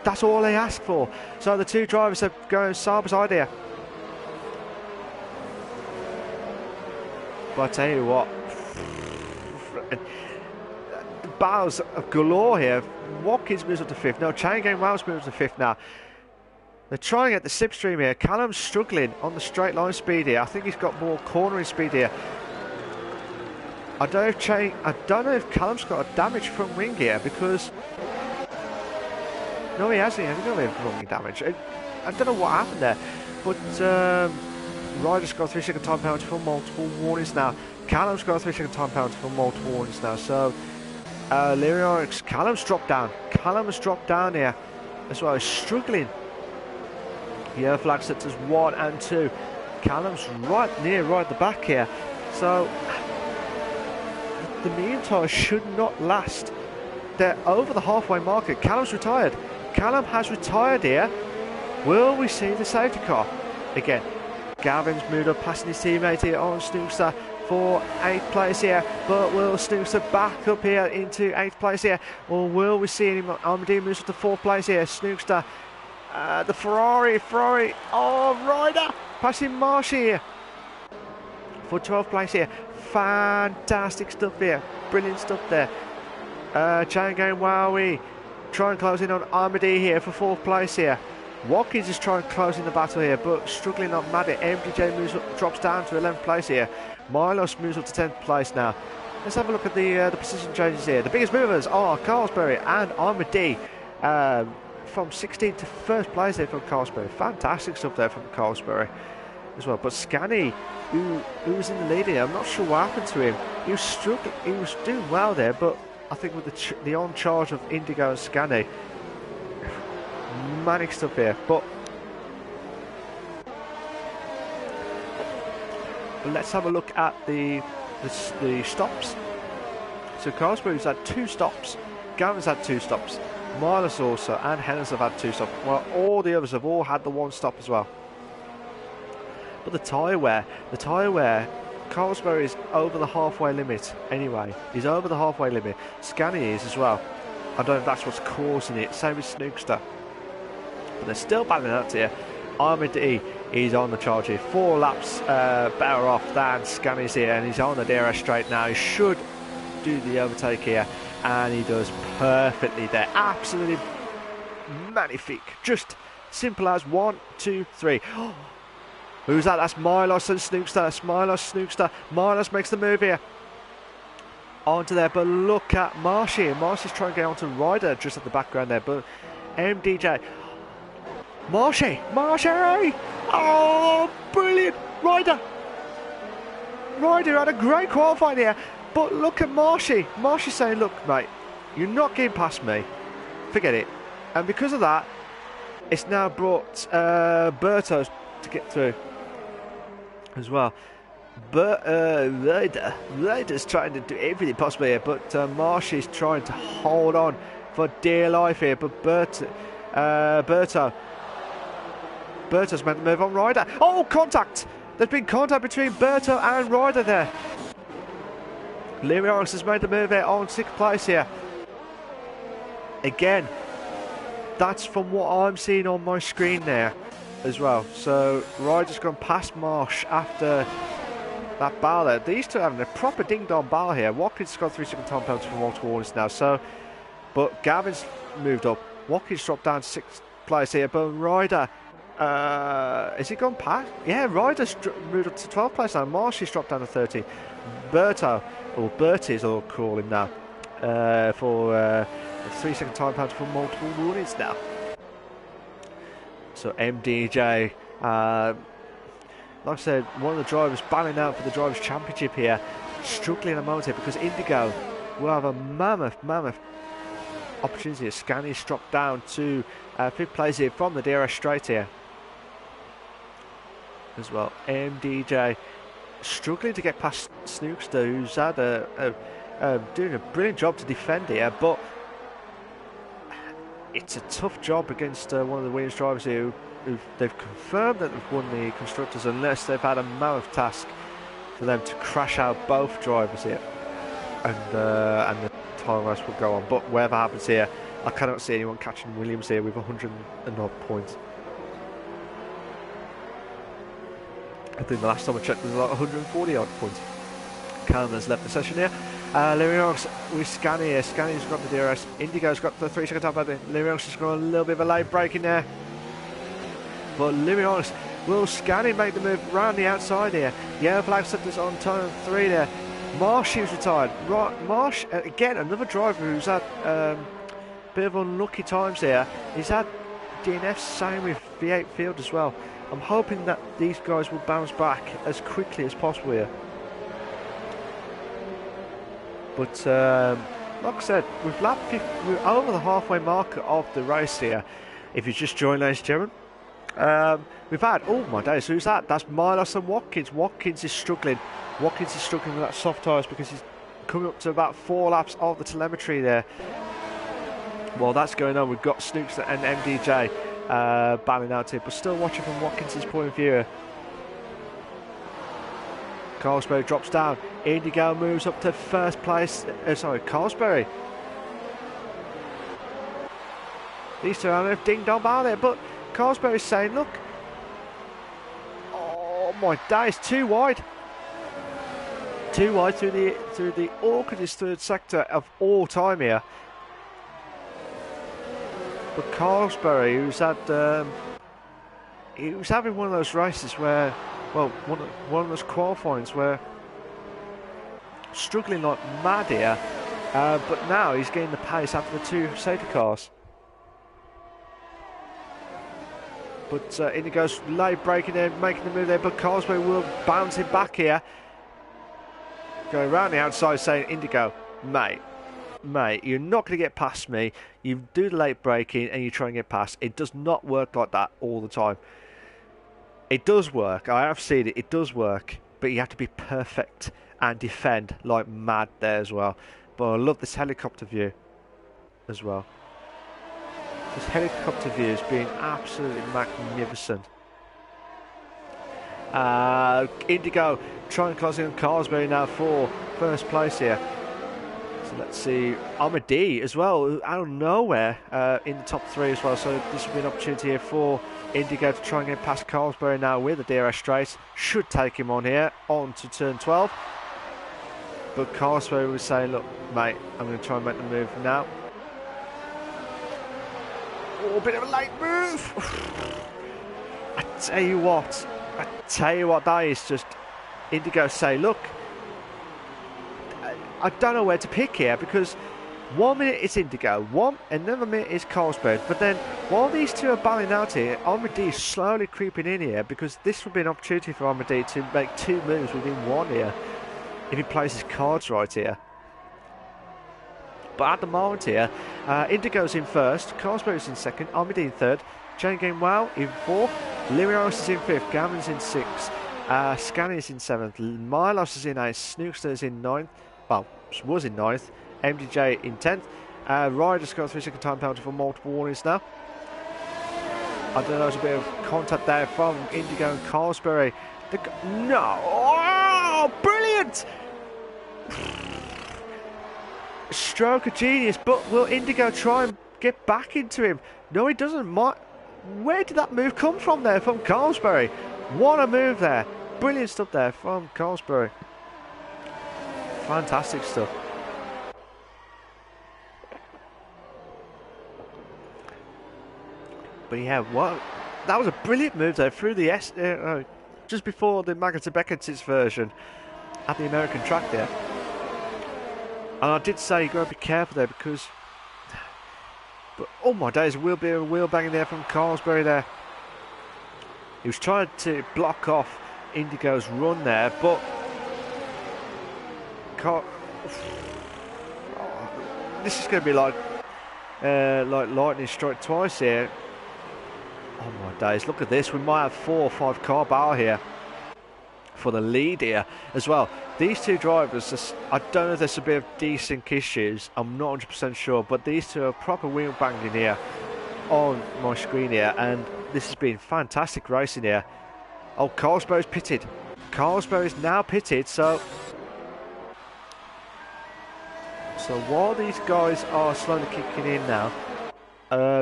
That's all they ask for. So the 2 drivers are going side by side here. But I tell you what, the battles of galore here. Watkins moves up to 5th. No, Changang Wells moves to 5th now. They're trying at the slipstream here. Callum's struggling on the straight line speed here. I think he's got more cornering speed here. I don't know if Callum's got a damage from wing here because no, he hasn't. He hasn't got any wing damage. I don't know what happened there, but. Ryder's got 3 second time penalty for multiple warnings now. Callum's got 3 second time penalty for multiple warnings now. So, Lyrionics, Callum's dropped down. Callum has dropped down here as well. He's struggling. Yellow flag sets as 1 and 2. Callum's right at the back here. So, the medium tyres should not last. They're over the halfway marker. Callum's retired. Callum has retired here. Will we see the safety car again? Gavin's moved up, passing his teammate here on Snookster for 8th place here, but will Snookster back up here into 8th place here, or will we see him? Armadillo moves up to 4th place here. Snookster, the Ferrari, oh, Ryder passing Marshy here for 12th place here. Fantastic stuff here, brilliant stuff there. Changang Wowie trying to close in on Armadillo here for 4th place here. Watkins is trying to close in the battle here, but struggling on Maddie. MDJ moves up, drops down to 11th place here. Milos moves up to 10th place now. Let's have a look at the position changes here. The biggest movers are Carlsberry and Armadillo from 16th to 1st place there from Carlsberry. Fantastic stuff there from Carlsberry as well. But Scani, who was in the lead here, I'm not sure what happened to him. He was struggling. He was doing well there, but I think with the on charge of Indigo and Scani, manic stuff here. But let's have a look at the stops. So Carlsberry's had 2 stops, Gavin's had 2 stops, Milos also, and Hennes have had 2 stops. Well, all the others have all had the 1 stop as well. But the tyre wear, Carlsberry is over the halfway limit anyway. He's over the halfway limit. Scani is as well. I don't know if that's what's causing it. Same with Snookster. But they're still battling out here. Armadillo is on the charge here. 4 laps better off than Scani's here, and he's on the DRS straight now. He should do the overtake here, and he does perfectly there. Absolutely magnifique. Just simple as 1, 2, 3. Who's that? That's Milos and Snookster. That's Milos, Snookster. Milos makes the move here. Onto there, but look at Marshy. Marshy's trying to get onto Ryder just at the background there, but MDJ. Marshy! Oh, brilliant! Ryder had a great qualifying here. But look at Marshy. Marshy's saying, look, mate, you're not getting past me. Forget it. And because of that, it's now brought Berto to get through as well. But Ryder's trying to do everything possible here, but Marshy's trying to hold on for dear life here. But Berto's meant to move on Ryder. Oh, contact! There's been contact between Berto and Ryder there. Lirios has made the move there on 6th place here. Again, that's from what I'm seeing on my screen there as well. So Ryder's gone past Marsh after that bar there. These two are having a proper ding-dong bar here. Watkins has got 3-second time penalty for multiple warnings now. So, but Gavin's moved up. Watkins dropped down to 6th place here. But Ryder, has he gone past? Yeah, Ryder's moved up to 12th place now. Marsh has dropped down to 30. Berto, or Bertie as I'll call him now, for a 3-second time penalty for multiple warnings now. So MDJ, like I said, one of the drivers battling out for the Drivers' Championship here, struggling at the moment here because Indigo will have a mammoth opportunity. Scani's dropped down to 5th place here from the DRS straight here as well. MDJ struggling to get past Snookster, who's had doing a brilliant job to defend here, but it's a tough job against one of the Williams drivers here who they've confirmed that they've won the Constructors unless they've had a mammoth task for them to crash out both drivers here, and the time race will go on. But whatever happens here, I cannot see anyone catching Williams here with 100 and odd points. I think the last time I checked there was like 140 odd points. Cameron's left the session here. Lirios with Scani here. Scani's got the DRS. Indigo's got the 3-second time penalty. Lirios has got a little bit of a late break in there. But Lirios, will Scani make the move round the outside here? Yellow flag set us on turn 3 there. Marsh is retired. Marsh, again, another driver who's had a bit of unlucky times here. He's had DNFs, same with V8 Field as well. I'm hoping that these guys will bounce back as quickly as possible here. But like I said, we're over the halfway mark of the race here. If you just joined, ladies and gentlemen, we've had, oh my days, who's that? That's Milos and Watkins. Watkins is struggling. Watkins is struggling with that soft tyres because he's coming up to about 4 laps of the telemetry there. While that's going on, we've got Snooks and MDJ battling out here, but still watching from Watkins' point of view. Carlsberry drops down. Indigo moves up to 1st place. Carlsberry. These two are a ding-dong bar there, but Carlsberry's saying, look, oh my days, too wide. Too wide through the awkwardest 3rd sector of all time here. But Carlsberry, who's had, he was having one of those races where, well, one of those qualifyings where struggling like mad here, but now he's getting the pace after the 2 safety cars. But Indigo's late braking there, making the move there, but Carlsberry will bounce him back here. Going around the outside saying, Indigo, mate, you're not going to get past me. You do the late braking and you try and get past. It does not work like that all the time. It does work. I have seen it. It does work. But you have to be perfect and defend like mad there as well. But I love this helicopter view as well. This helicopter view has been absolutely magnificent. Indigo trying to close in on Carlsberry now for 1st place here. So let's see, Amadi as well, out of nowhere in the top 3 as well. So this will be an opportunity here for Indigo to try and get past Carlsberry now with the DRS straight. Should take him on here, on to turn 12. But Carlsberry was saying, look, mate, I'm going to try and make the move now. Oh, a bit of a late move. I tell you what, that is just Indigo say, look, I don't know where to pick here because 1 minute it's Indigo, another minute is Carlsberg. But then while these two are battling out here, Amadi is slowly creeping in here because this would be an opportunity for Amadi to make 2 moves within 1 here. if he plays his cards right here. But at the moment here, Indigo's in first, Carlsberg's in second, Armady in third, Chain Game Wow in fourth, Lirios is in fifth, Gavin's in sixth, Scanny's in seventh, Milos is in eighth, Snookster's in ninth, well, was in ninth, MDJ in 10th, Ryder's got a 3-second time penalty for multiple warnings now. I don't know, there's a bit of contact there from Indigo and Carlsberg. No! Oh, brilliant! Stroke of genius, but will Indigo try and get back into him? No, he doesn't. Where did that move come from there from Carlsberg? What a move there. Brilliant stuff there from Carlsberg. Fantastic stuff. But yeah, that was a brilliant move there through the just before the Magnetic Beckett's version at the American track there. And I did say you got to be careful there because, but oh my days, a wheel banging there from Carlsberg there. He was trying to block off Indigo's run there, but this is going to be like lightning strike twice here. Oh my days, look at this. We might have 4 or 5 car battle here for the lead here as well. These two drivers, I don't know if there's a bit of desync issues, I'm not 100% sure, but these two are proper wheel banging here on my screen here, and this has been fantastic racing here. Oh, Carlsberg's pitted. Carlsberg is now pitted, so while these guys are slowly kicking in now,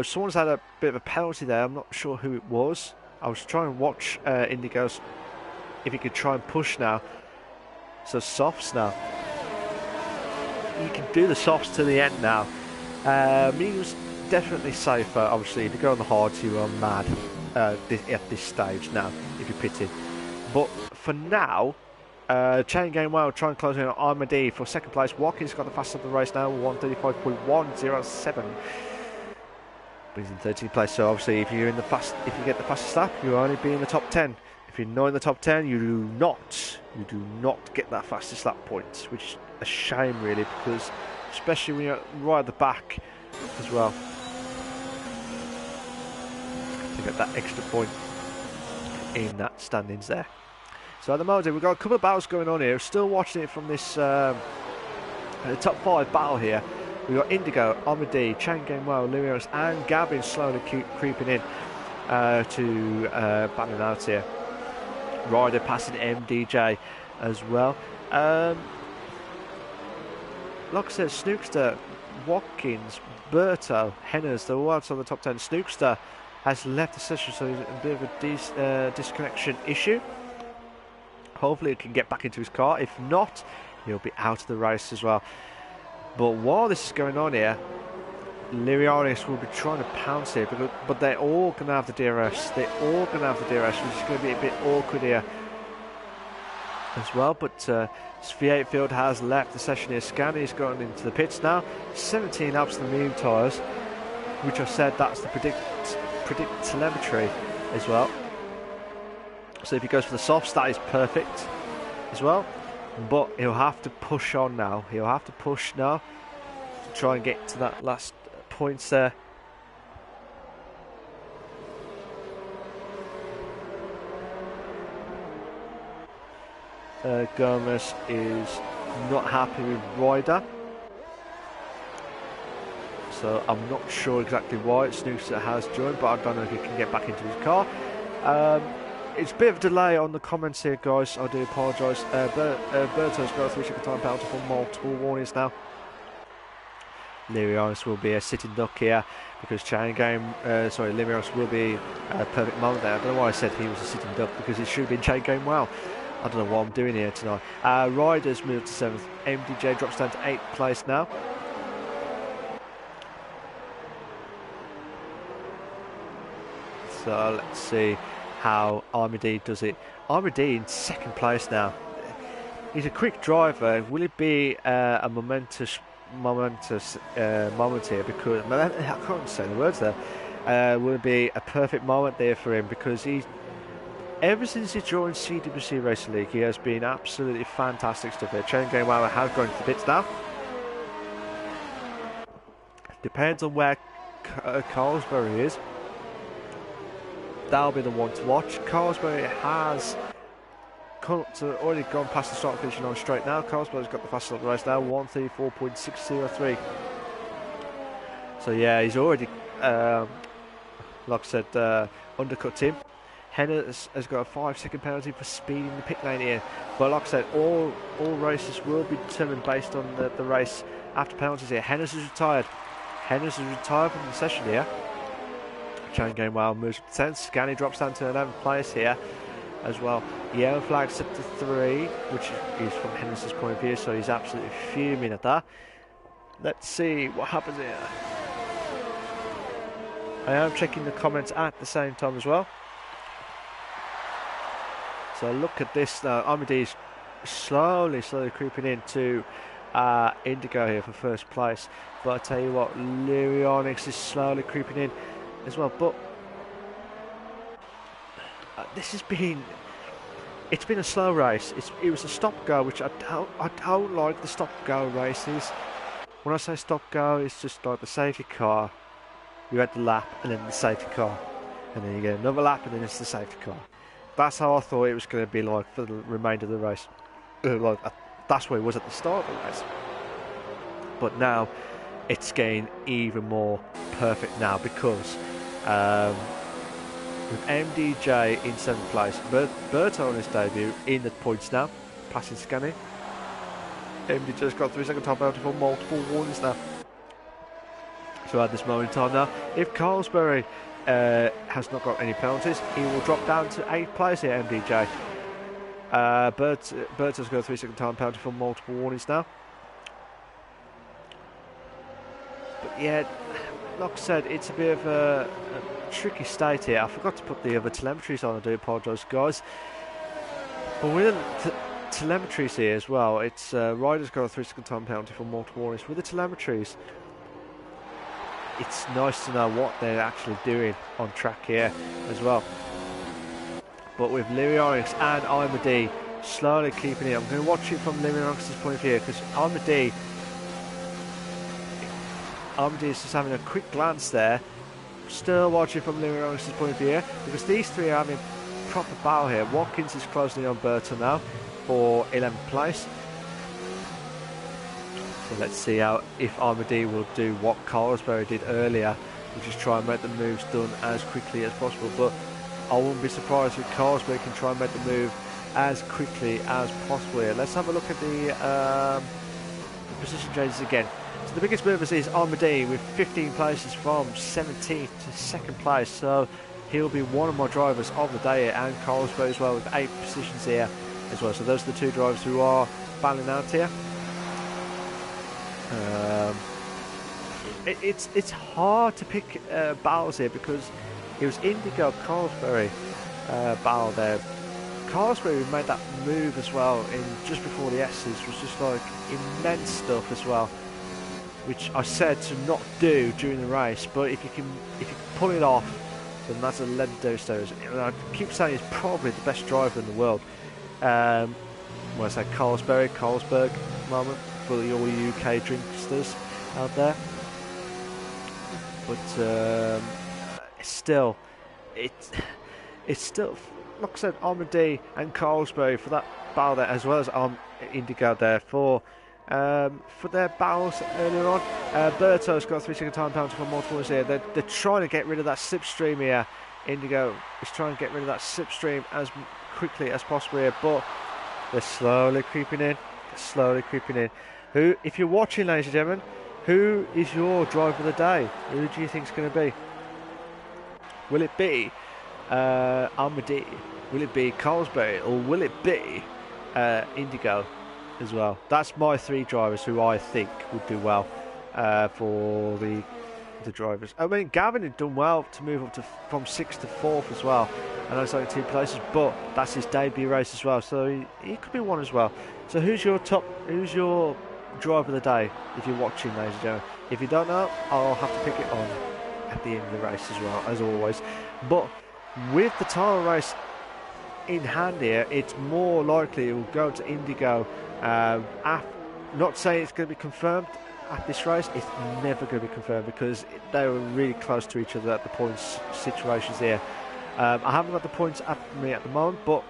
someone's had a bit of a penalty there. I'm not sure who it was. I was trying to watch Indigo's, if he could try and push now. So softs now. You can do the softs to the end now. Medium's definitely safer. Obviously, if you go on the hards, you are mad at this stage now, if you're pitted. But for now, Chain Game Well trying to close in on Armady for second place. Watkins got the fastest of the race now, 1:35.107. But he's in 13th place, so obviously if you get the fastest lap, you'll only be in the top 10. If you're not in the top 10, you do not get that fastest lap point, which is a shame really, because especially when you're right at the back as well, to get that extra point in that standings there. So at the moment we've got a couple of battles going on here. Still watching it from this the top 5 battle here. We've got Indigo, Armady, Chain Game Well, Lirios and Gavin slowly creeping in to battling out here. Ryder passing MDJ as well. Like I said, Snookster, Watkins, Berto, Henners, they're all outside the top 10. Snookster has left the session, so there's a bit of a disconnection issue. Hopefully he can get back into his car. If not, he'll be out of the race as well. But while this is going on here, Lirianis will be trying to pounce here, but they're all going to have the DRS. They're all going to have the DRS, which is going to be a bit awkward here as well. But V8 Field has left the session here. Scanny's gone into the pits now. 17 laps of the medium tyres, which I said that's the predict telemetry as well. So if he goes for the softs, that is perfect as well. But he'll have to push on now. He'll have to push now to try and get to that last points there. Gomez is not happy with Ryder. So I'm not sure exactly why. Snoozer has joined, but I don't know if he can get back into his car. It's a bit of a delay on the comments here, guys. I do apologise. Berto's got a 3-second time penalty for multiple warnings now. Lirios will be a sitting duck here because Lirios will be a perfect moment there. I don't know why I said he was a sitting duck, because he should have been Chain Game Well. I don't know what I'm doing here tonight. Riders moved to 7th. MDJ drops down to 8th place now. So let's see how Armady does it. Armady in 2nd place now. He's a quick driver. Will it be a momentous moment here? Because I can't say the words there. Will it be a perfect moment there for him? Because ever since he joined CWC Racing League, he has been absolutely fantastic stuff here. Chain going well, has gone to the pits now. Depends on where Carlsberg is. That'll be the one to watch. Carlsberg has already gone past the start finishing on straight now. Carlsberg's got the fastest of the race now, 134.603. So yeah, he's already, like I said, undercut him. Henner has got a 5-second penalty for speeding the pit lane here. But like I said, all races will be determined based on the race after penalties here. Henner's is retired. Henner's is retired from the session here. Chain going well, moves up to 10. Scani drops down to 11th place here as well. Yellow flag set to 3, which is from Henderson's point of view, so he's absolutely fuming at that. Let's see what happens here. I am checking the comments at the same time as well. So look at this now. Amadee's slowly creeping into Indigo here for first place. But I tell you what, Lyrionics is slowly creeping in as well. But this has been, it's been a slow race. It was a stop-go, which I don't like the stop-go races. When I say stop-go, it's just like the safety car. You had the lap and then the safety car, and then you get another lap and then it's the safety car. That's how I thought it was going to be like for the remainder of the race. That's where it was at the start of the race. But now it's getting even more perfect now because with MDJ in 7th place, Berto on his debut in the points now, passing Scani. MDJ's got 3-second time penalty for multiple warnings now. So at this moment in time now, if Carlsberg has not got any penalties, he will drop down to 8th place here, MDJ. Berto's got a 3-second time penalty for multiple warnings now. But yeah, like I said, it's a bit of a tricky state here. I forgot to put the other telemetries on, I do apologise guys. But with the telemetries here as well, it's Ryder's got a 3-second time penalty for multiple warnings. With the telemetries, it's nice to know what they're actually doing on track here as well. But with Lyrionics and Imad slowly keeping it, I'm going to watch it from Lyrionics' point of view because Imad is just having a quick glance there. Still watching from Lyrionics' point of view because these three are having proper battle here. Watkins is closing in on Burton now for 11th place. So let's see if Imad will do what Carlsberg did earlier, which is try and make the moves done as quickly as possible. But I wouldn't be surprised if Carlsberg can try and make the move as quickly as possible here. Let's have a look at the position changes again. So the biggest movers is Imad with 15 places from 17th to 2nd place. So he'll be one of my drivers of the day here, and Carlsberg as well with 8 positions here as well. So those are the two drivers who are battling out here. It's hard to pick battles here because it was Indigo Carlsberg battle there. Carlsberg made that move as well in just before the S's, was just like immense stuff as well, which I said to not do during the race. But if you can pull it off, then that's a legendary story. And I keep saying he's probably the best driver in the world. When I say Carlsberg moment for the all UK drinksters out there. But still, it's still, like I said, Imad and Carlsberg for that battle there, as well as Indigo there for their battles earlier on. Berto's got a 3-second time penalty for multiple ones here. They're trying to get rid of that slipstream here. Indigo is trying to get rid of that slipstream as quickly as possible here, but they're slowly creeping in. Who, if you're watching, ladies and gentlemen, who is your driver of the day? Who do you think is going to be? Will it be Imad? Will it be Carlsberg? Or will it be Indigo as well? That's my 3 drivers who I think would do well for the drivers. I mean, Gavin had done well to move up from 6th to 4th as well. I know it's only 2 places, but that's his debut race as well, so he could be one as well. So who's your driver of the day if you're watching, ladies and gentlemen? If you don't know, I'll have to pick it on at the end of the race as well, as always. But with the title race in hand here, it's more likely it will go to Indigo. Not saying it's going to be confirmed at this race. It's never going to be confirmed because they were really close to each other at the points situations here. I haven't got the points at me at the moment, but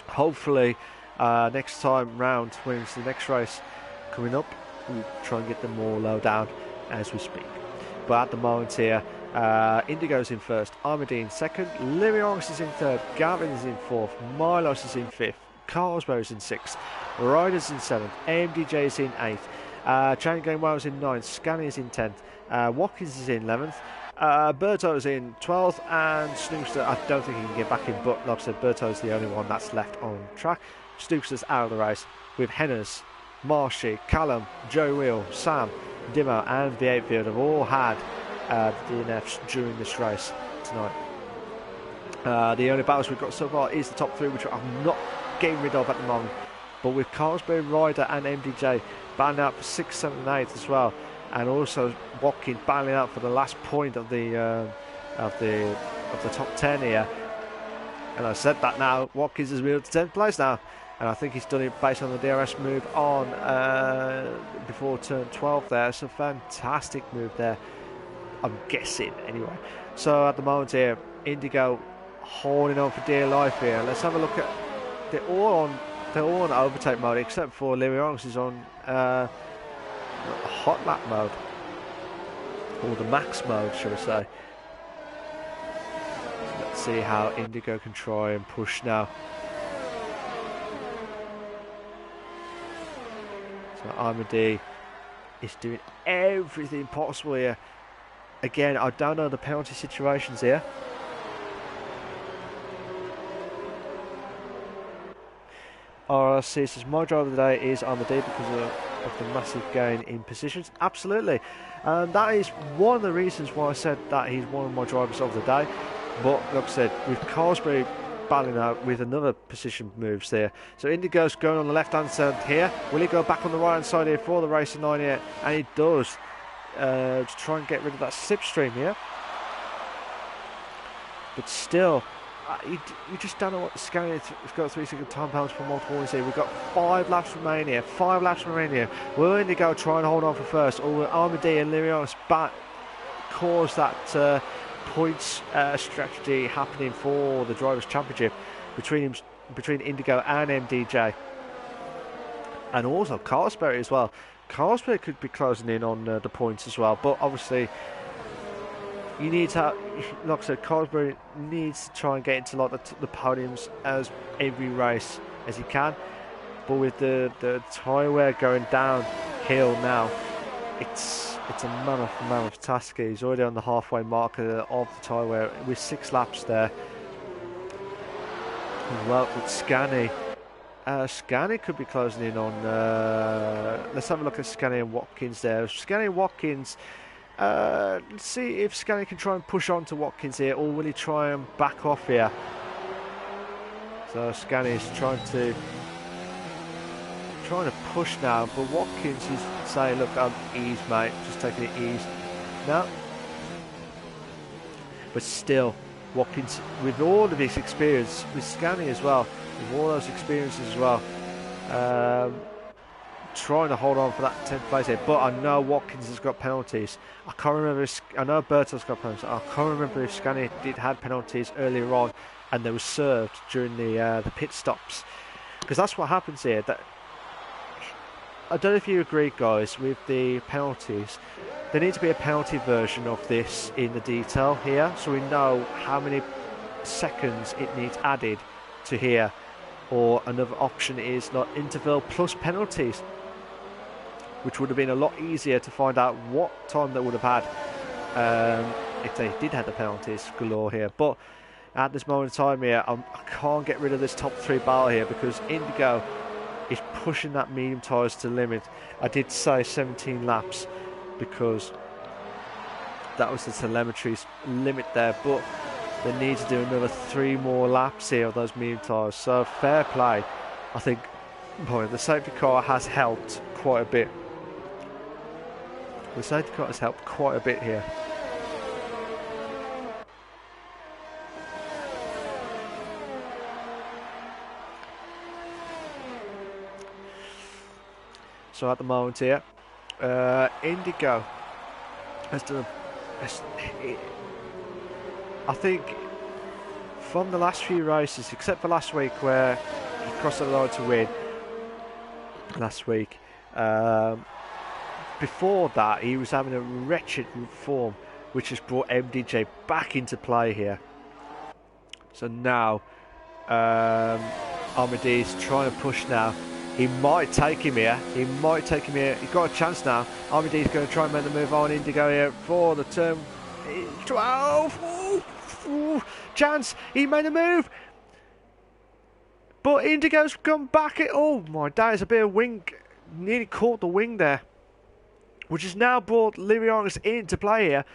hopefully next time round, when it's the next race coming up, we'll try and get them all low down as we speak. But at the moment here, Indigo's in first, Armady in second, Lirios is in third, Gavin is in fourth, Milos is in fifth, Carlsberg is in sixth, Riders in seventh, AMDJ is in eighth, Chain Game Wales in ninth, Scanny is in 10th, Watkins is in 11th, Berto is in 12th, and Snookster, I don't think he can get back in, but like I said, Berto is the only one that's left on track. Snookster's out of the race with Henners, Marshy, Callum, Joe Wheel, Sam, Dimo and the 8 have all had DNFs during this race tonight. The only battles we've got so far is the top 3, which I'm not getting rid of at the moment. But with Carlsberg, Ryder and MDJ battling out for 6, 7 and 8 as well, and also Watkins battling out for the last point of the top 10 here. And I said that now, Watkins has moved to 10th place now. And I think he's done it based on the DRS move on before turn 12 there. So fantastic move there, I'm guessing anyway. So at the moment here, Indigo holding on for dear life here. Let's have a look at, they're all on overtake mode except for Lirios is on hot lap mode, or the max mode should I say. So let's see how Indigo can try and push now. So Armady is doing everything possible here. Again, I don't know the penalty situations here. RRC says my driver of the day is Armady because of the massive gain in positions. Absolutely. That is one of the reasons why I said that he's one of my drivers of the day. But like I said, with Carlsberg battling out with another position moves there. So Indigo's going on the left hand side here. Will he go back on the right hand side here for the racing line here? And he does, to try and get rid of that slipstream here. But still, you just don't know what the scanning is. We've got 3 second time penalty for multiple points here. We've got 5 laps remaining here. 5 laps remaining here. Will Indigo try and hold on for first, or will Armady and Lirios cause that points strategy happening for the Drivers' Championship between Indigo and MDJ, and also Carlsberg as well. Carlsberg could be closing in on the points as well, but obviously you need to, like I said, Carlsberg needs to try and get into like the podiums as every race as he can. But with the tyre wear going downhill now, it's a mammoth task. He's already on the halfway mark of the tyre wear with 6 laps there. Well, with Scanny. Scanny could be closing in on... let's have a look at Scanny and Watkins there. Scanny and Watkins... let's see if Scanny can try and push on to Watkins here, or will he try and back off here? So Scanny is trying to push now, but Watkins is saying, look, ease mate, just taking it easy. No. But still, Watkins, with all of his experience, with Scanny as well, with all those experiences as well, trying to hold on for that 10th place here. But I know Watkins has got penalties. I can't remember if, I know Berto's got penalties. I can't remember if Scanny had penalties earlier on and they were served during the pit stops, because that's what happens here. That I don't know if you agree, guys, with the penalties. There needs to be a penalty version of this in the detail here, so we know how many seconds it needs added to here. Or another option is like interval plus penalties, which would have been a lot easier to find out what time they would have had if they did have the penalties galore here. But at this moment in time here, I can't get rid of this top 3 battle here because Indigo is pushing that medium tyres to the limit. I did say 17 laps because that was the telemetry's limit there, but they need to do another 3 more laps here of those medium tyres. So fair play. I think boy, the safety car has helped quite a bit. The safety car has helped quite a bit here. So at the moment here, Indigo has done I think from the last few races, except for last week where he crossed the line to win last week, before that he was having a wretched form, which has brought MDJ back into play here. So now Armide's trying to push now. He might take him here. He might take him here. He's got a chance now. Armide's going to try and make the move on Indigo here for the turn 12. Ooh, chance. He made a move. But Indigo's come back. Oh my days, a bit of wing. Nearly caught the wing there. Which has now brought Lyrianx into play here.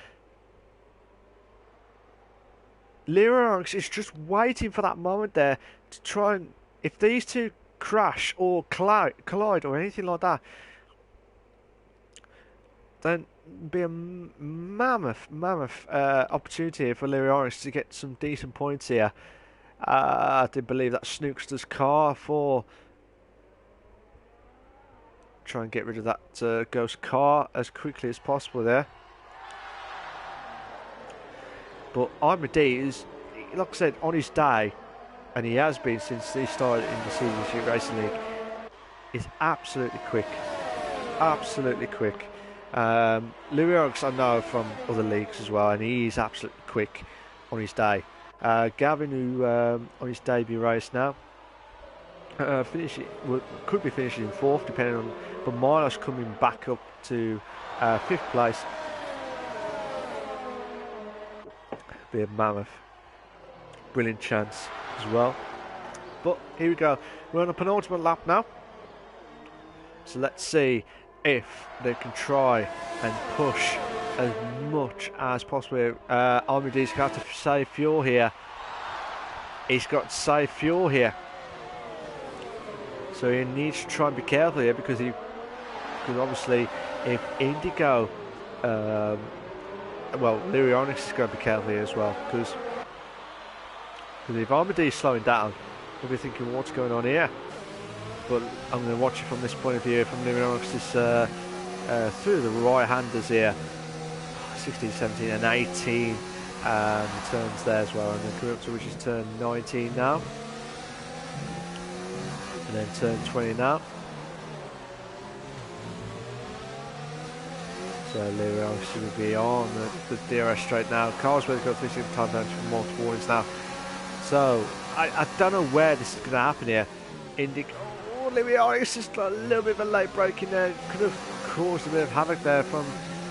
Lyrianx is just waiting for that moment there to try and, if these two crash or collide or anything like that, then be a mammoth opportunity here for Lyrianx to get some decent points here. I did believe that Snookster's car for try and get rid of that ghost car as quickly as possible there. But Armide is, like I said, on his day, and he has been since he started in the CWC Racing League, is absolutely quick. Absolutely quick. Lyrianx I know from other leagues as well, and he's absolutely quick on his day. Gavin, who on his debut race now, could be finishing in 4th, depending on, but Milos coming back up to 5th place. Be a mammoth, brilliant chance as well. But here we go, we're on a penultimate lap now, so let's see if they can try and push as much as possible. Armide's got to save fuel here. He's got to save fuel here, so he needs to try and be careful here, because obviously if Indigo well, Lyrianx is going to be careful here as well, because if Armide is slowing down, he'll be thinking, what's going on here? But I'm going to watch it from this point of view, from Lyrianx's through the right-handers here, 16, 17 and 18 turns there as well, and then coming up to which is turn 19 now, and then turn 20 now. So Lyrianx will be on the DRS straight now. Carlsberg's got 3 second time down for multiple warnings now. So I don't know where this is going to happen here. Lyrianx just a little bit of a late break in there. Could have caused a bit of havoc there from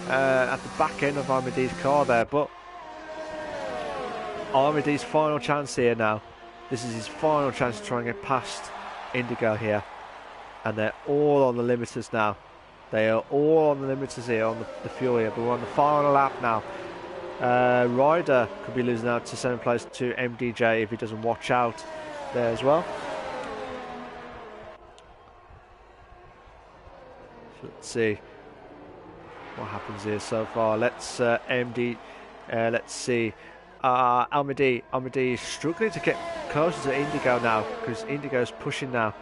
at the back end of Armide's car there. But Armide's final chance here now. This is his final chance to try and get past Indigo here. And they're all on the limiters now. They are all on the limiters here, on the fuel here, but we're on the final lap now. Ryder could be losing out to 7th place to MDJ if he doesn't watch out there as well. So let's see what happens here so far. Let's let's see. Armide is struggling to get closer to Indigo now, because Indigo's pushing now.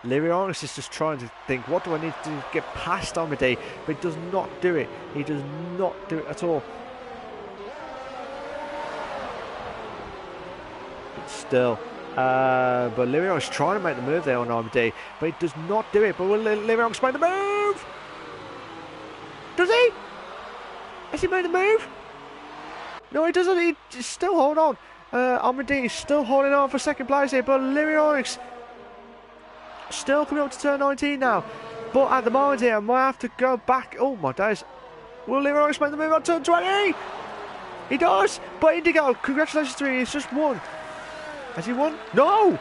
Lyrianx is just trying to think, what do I need to do to get past Armide? But he does not do it. He does not do it at all. But still, but Lyrianx is trying to make the move there on Armide, but he does not do it. But will Lyrianx make the move? Does he? Has he made the move? No, he doesn't. He's still holding on. Armide is still holding on for 2nd place here, but Lyrianx still coming up to turn 19 now. But at the moment here, I might have to go back. Oh my days. Will Lyrianx make the move on turn 20? He does. But Indigo, congratulations to him. He's just won. Has he won? No.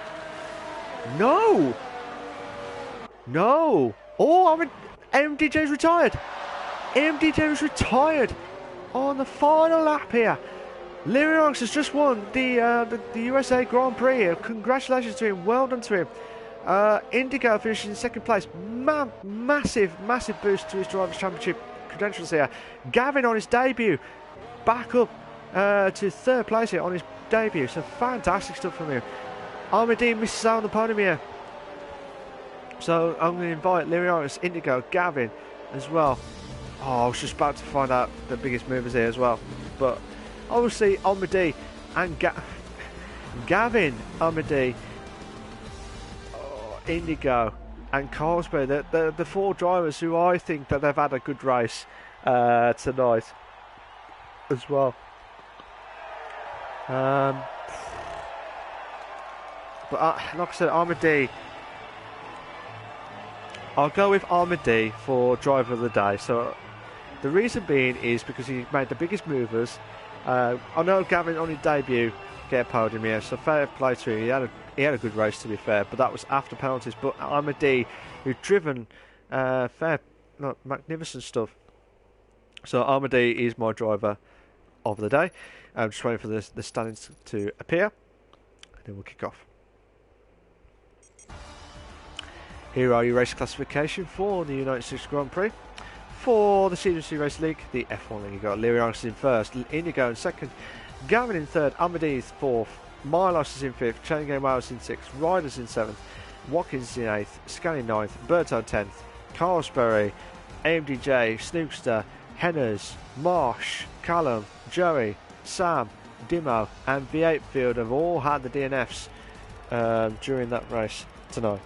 No. No. Oh, MDJ's retired. MDJ's retired on the final lap here. Lyrianx has just won the USA Grand Prix here. Congratulations to him. Well done to him. Indigo finishes in 2nd place. Massive boost to his Drivers' Championship credentials here. Gavin on his debut, back up to 3rd place here on his debut. So fantastic stuff from him. Armide misses out on the podium here. So I'm going to invite Lirianus, Indigo, Gavin as well. Oh, I was just about to find out the biggest movers here as well. But obviously Omadi and Gavin, Omadi, Indigo and Carlsberg, the 4 drivers who I think that they've had a good race tonight as well. But like I said, Armady, I'll go with Armady for driver of the day. So the reason being is because he made the biggest movers. I know Gavin on his debut get a podium here, so fair play to him. He had a good race, to be fair, but that was after penalties. But Armady, who'd driven magnificent stuff. So Armady is my driver of the day. I'm just waiting for the standings to appear, and then we'll kick off. Here are your race classification for the United States Grand Prix. For the CWC Race League, the F1 League, you've got Lirianus in first, Indigo in second, Gavin in third, Armady is fourth, Milos is in fifth, Chain Game Miles in sixth, Riders in seventh, Watkins in eighth, Scan in ninth, Berto 10th, Carlsbury, AMDJ, Snookster, Henners, Marsh, Callum, Joey, Sam, Dimo and V8 Field have all had the DNFs during that race tonight.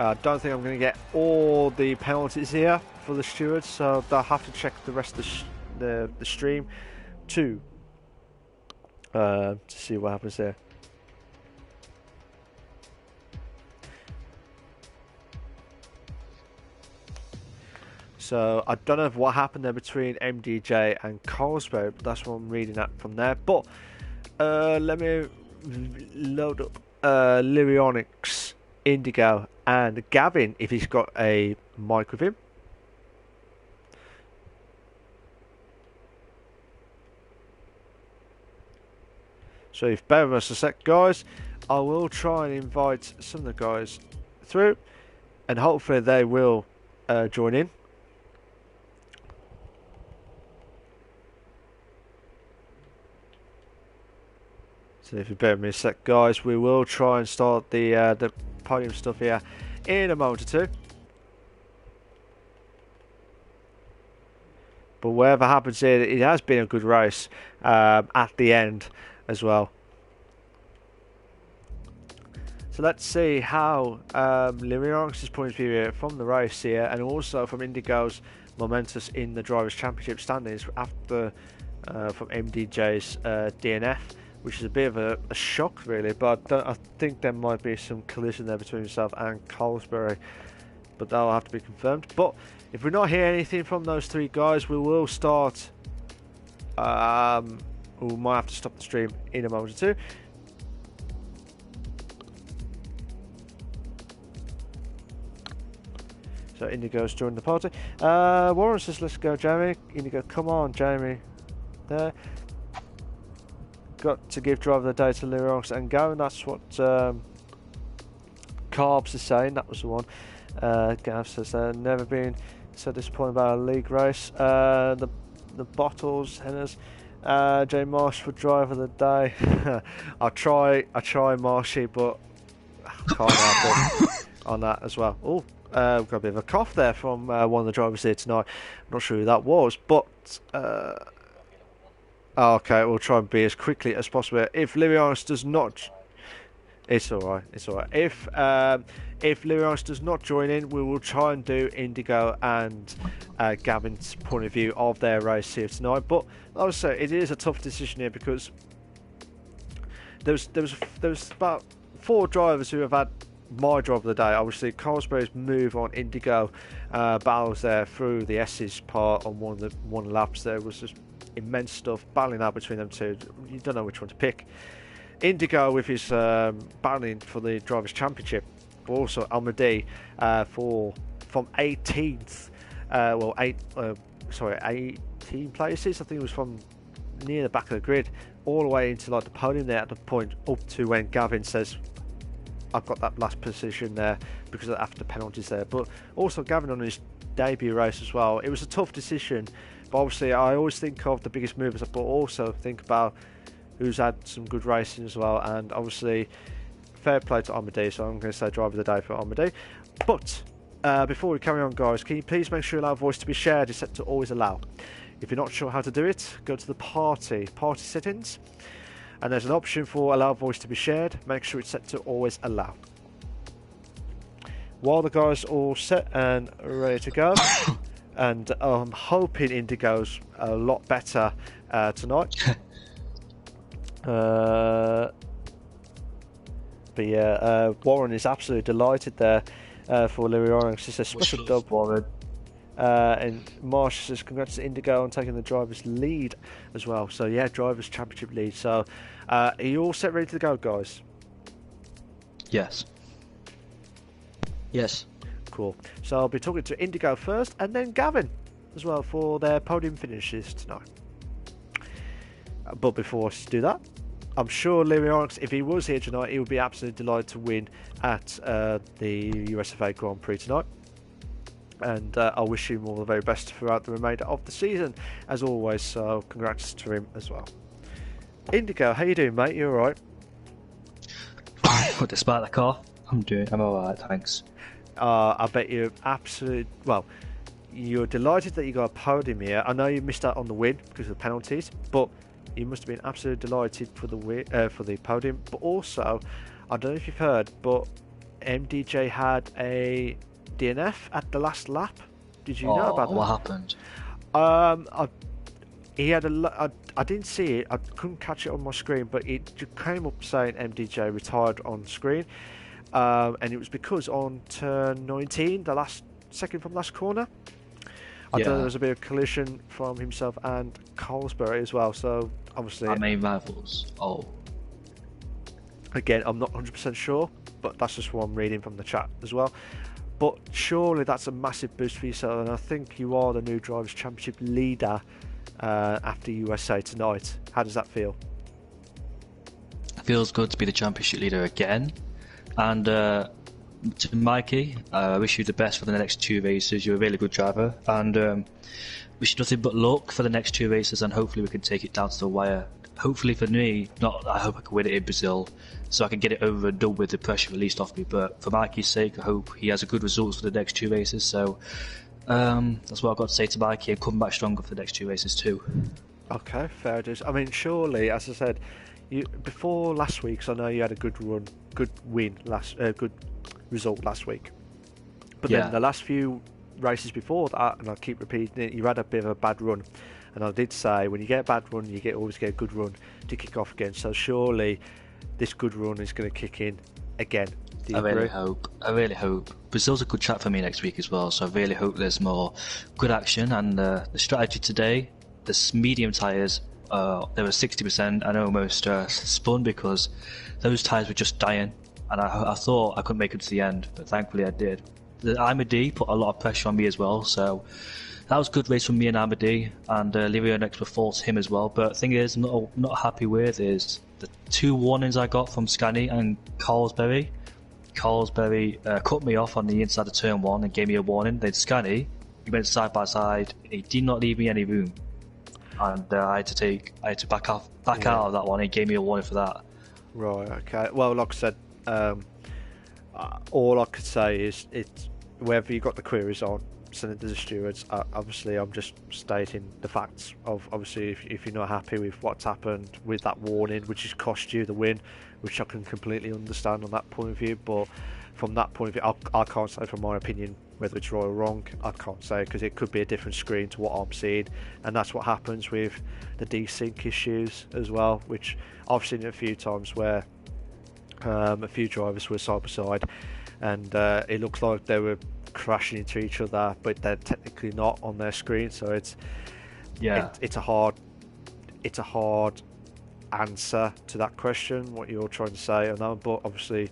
I don't think I'm going to get all the penalties here for the stewards, so they'll have to check the rest of the stream too to see what happens there. So I don't know what happened there between MDJ and Carlsberg, but that's what I'm reading at from there. But let me load up Lirianus, Indigo and Gavin if he's got a mic with him. So if bear with us a sec, guys, I will try and invite some of the guys through, and hopefully they will join in. So if you bear with me a sec, guys, we will try and start the podium stuff here in a moment or two. But whatever happens here, it has been a good race at the end as well. So let's see how Lirianus' point of view here from the race here, and also from Indigo's momentous in the Drivers' Championship standings after from MDJ's DNF. Which is a bit of a shock, really, but I think there might be some collision there between himself and Carlsbury, but that'll have to be confirmed. But if we're not hearing anything from those 3 guys, we will start. We might have to stop the stream in a moment or two. So Indigo's joined the party. Warren says, "Let's go, Jamie." Indigo, come on, Jamie. There. Got to give driver of the day to Lirianus and Gavin. That's what Carbs is saying. That was the one. Gav says never been so disappointed about a league race. The bottles, Henners. Jay Marsh for driver of the day. I try Marshy, but can't help it on that as well. Oh, we've got a bit of a cough there from one of the drivers here tonight. I'm not sure who that was, but. Okay, we'll try and be as quickly as possible. If Lirianus does not, it's all right. It's all right. If Lirianus does not join in, we will try and do Indigo and Gavin's point of view of their race here tonight. But like I say, it is a tough decision here because there was about 4 drivers who have had my drive of the day. Obviously, Carlsbury's move on Indigo battles there through the S's part on one of the laps. There was just immense stuff battling out between them two. You don't know which one to pick. Indigo with his battling for the Drivers' Championship, but also Almadi from 18th, 18 places. I think it was from near the back of the grid all the way into like the podium there at the point up to when Gavin says, "I've got that last position there because of after penalties there." But also Gavin on his debut race as well. It was a tough decision. But obviously, I always think of the biggest movers, but also think about who's had some good racing as well. And obviously, fair play to Armady, so I'm going to say driver of the day for Armady. But before we carry on, guys, can you please make sure allow voice to be shared is set to always allow. If you're not sure how to do it, go to the party settings, and there's an option for allow voice to be shared. Make sure it's set to always allow. While the guys are all set and ready to go, and I'm hoping Indigo's a lot better tonight. But yeah, Warren is absolutely delighted there for Louis Orange. It's a special dub, Warren. And Marsh says congrats to Indigo on taking the driver's lead as well. So yeah, drivers championship lead. So are you all set, ready to go, guys? Yes. Yes. Cool. So I'll be talking to Indigo first, and then Gavin as well for their podium finishes tonight. But before I do that, I'm sure Louis Orange, if he was here tonight, he would be absolutely delighted to win at the USFA Grand Prix tonight. And I wish him all the very best throughout the remainder of the season, as always. So congrats to him as well. Indigo, how you doing, mate? You all right? Despite the car, I'm all right, thanks. I bet you're you're delighted that you got a podium here. I know you missed out on the win because of the penalties, but you must have been absolutely delighted for the win, for the podium. But also, I don't know if you've heard, but MDJ had a DNF at the last lap. Did you know about that? What happened? He had I didn't see it. I couldn't catch it on my screen, but it came up saying MDJ retired on screen. And it was because on turn 19, the second from last corner, I thought there was a bit of collision from himself and Colesbury as well. So obviously, our main rivals. Again, I'm not 100% sure, but that's just what I'm reading from the chat as well. But surely that's a massive boost for yourself, and I think you are the new Drivers' Championship leader after USA tonight. How does that feel? It feels good to be the championship leader again. And to Mikey, I wish you the best for the next 2 races. You're a really good driver, and wish you nothing but luck for the next 2 races, and hopefully we can take it down to the wire. Hopefully for me, I hope I can win it in Brazil, so I can get it over and done with, the pressure released off me. But for Mikey's sake, I hope he has a good results for the next 2 races. So that's what I've got to say to Mikey, and come back stronger for the next 2 races too. Okay, fair dues. I mean, surely, as I said, before last week, so I know you had a good result last week. But then the last few races before that, and I keep repeating it, you had a bit of a bad run. And I did say, when you get a bad run, you always get a good run to kick off again. So surely this good run is going to kick in again. Do you agree? I really hope. Brazil's a good track for me next week as well, so I really hope there's more good action. And the strategy today, the medium tyres, they were 60%, and I almost spun because those tyres were just dying. And I thought I couldn't make it to the end, but thankfully I did. The IMD put a lot of pressure on me as well, so that was a good race from me and Amity, and Livio next before him as well. But the thing is, I'm not happy with is the 2 warnings I got from Scanny and Colesbury. Colesbury cut me off on the inside of turn 1 and gave me a warning. Then Scanny, he went side by side. He did not leave me any room, and I had to back out of that one. He gave me a warning for that. Right. Okay. Well, like I said, all I could say is it's wherever you got the queries on, send it to the stewards. Obviously, I'm just stating the facts of, obviously, if you're not happy with what's happened with that warning, which has cost you the win, which I can completely understand on that point of view. But from that point of view, I can't say from my opinion whether it's right or wrong. I can't say, because it could be a different screen to what I'm seeing, and that's what happens with the desync issues as well, which I've seen it a few times where a few drivers were side by side, and it looks like they were crashing into each other, but they're technically not on their screen. So it's a hard answer to that question, what you're trying to say. I know, but obviously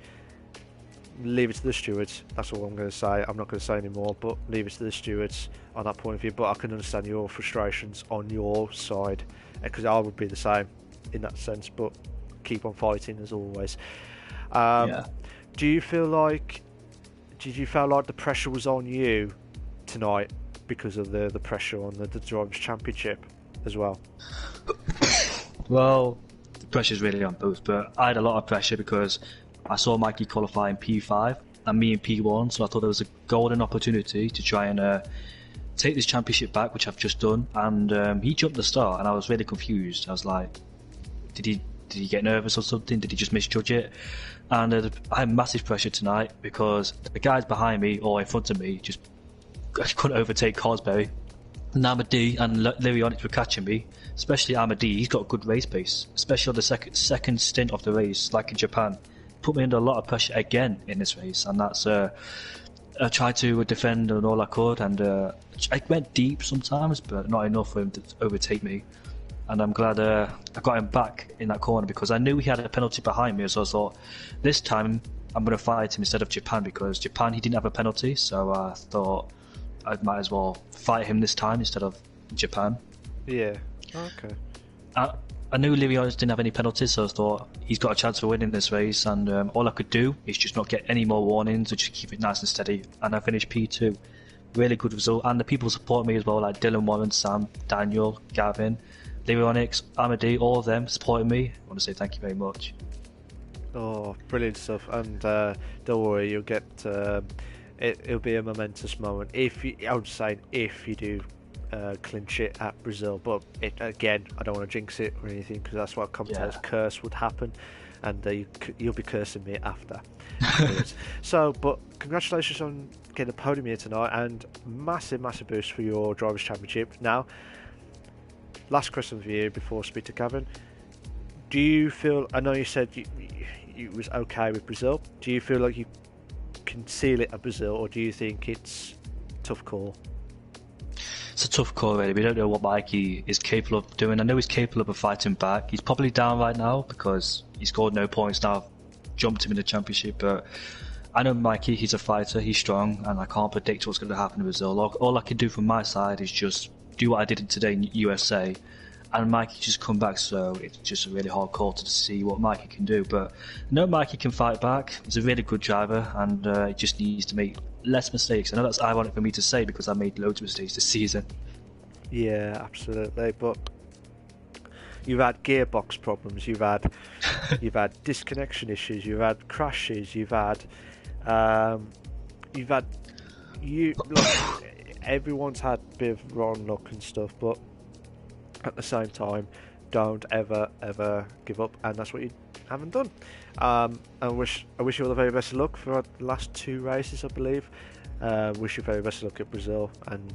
leave it to the stewards. That's all I'm going to say. I'm not going to say any more, but leave it to the stewards on that point of view. But I can understand your frustrations on your side, because I would be the same in that sense, but keep on fighting as always. Did you feel like the pressure was on you tonight because of the pressure on the Drivers' Championship as well? Well, the pressure's really on both, but I had a lot of pressure because I saw Mikey qualify in P5, and me and P won. So I thought there was a golden opportunity to try and take this championship back, which I've just done. And he jumped the start, and I was really confused. I was like, did he get nervous or something? Did he just misjudge it? And I had massive pressure tonight because the guys behind me or in front of me just couldn't overtake Cosberry. And Amadi and Lirionics were catching me, especially Amadi. He's got good race pace, especially on the second stint of the race, like in Japan. Put me under a lot of pressure again in this race, and that's I tried to defend and all I could, and I went deep sometimes, but not enough for him to overtake me. And I'm glad I got him back in that corner because I knew he had a penalty behind me, so I thought this time I'm going to fight him instead of Japan, because Japan he didn't have a penalty, so I thought I might as well fight him this time instead of Japan. Yeah. Okay. I knew Lirionics didn't have any penalties, so I thought he's got a chance for winning this race, and all I could do is just not get any more warnings and just keep it nice and steady, and I finished P2. Really good result, and the people support me as well, like Dylan Warren, Sam, Daniel, Gavin, Lirionics, Amadi, all of them supporting me. I want to say thank you very much. Oh, brilliant stuff! And don't worry, you'll get. It'll be a momentous moment I would say if you do clinch it at Brazil. But again, I don't want to jinx it or anything, because that's what commentator's curse would happen, and you'll be cursing me after. So, but congratulations on getting a podium here tonight, and massive boost for your Drivers' Championship. Now, last question for you before I speak to Gavin. Do you feel, I know you said you was okay with Brazil, do you feel like you can seal it at Brazil, or do you think it's a tough call? It's a tough call, really. We don't know what Mikey is capable of doing. I know he's capable of fighting back. He's probably down right now because he scored no points now. Jumped him in the championship, but I know Mikey, he's a fighter, he's strong, and I can't predict what's going to happen in Brazil. All I can do from my side is just do what I did today in USA, and Mikey just come back, so it's just a really hard call to see what Mikey can do. But I know Mikey can fight back. He's a really good driver, and he just needs to make less mistakes. I know that's ironic for me to say because I made loads of mistakes this season. Yeah, absolutely, but you've had gearbox problems, you've had disconnection issues, you've had crashes, everyone's had a bit of wrong luck and stuff, but at the same time, don't ever give up, and that's what you haven't done. I wish you all the very best of luck for the last two races, I believe. Wish you very best of luck at Brazil, and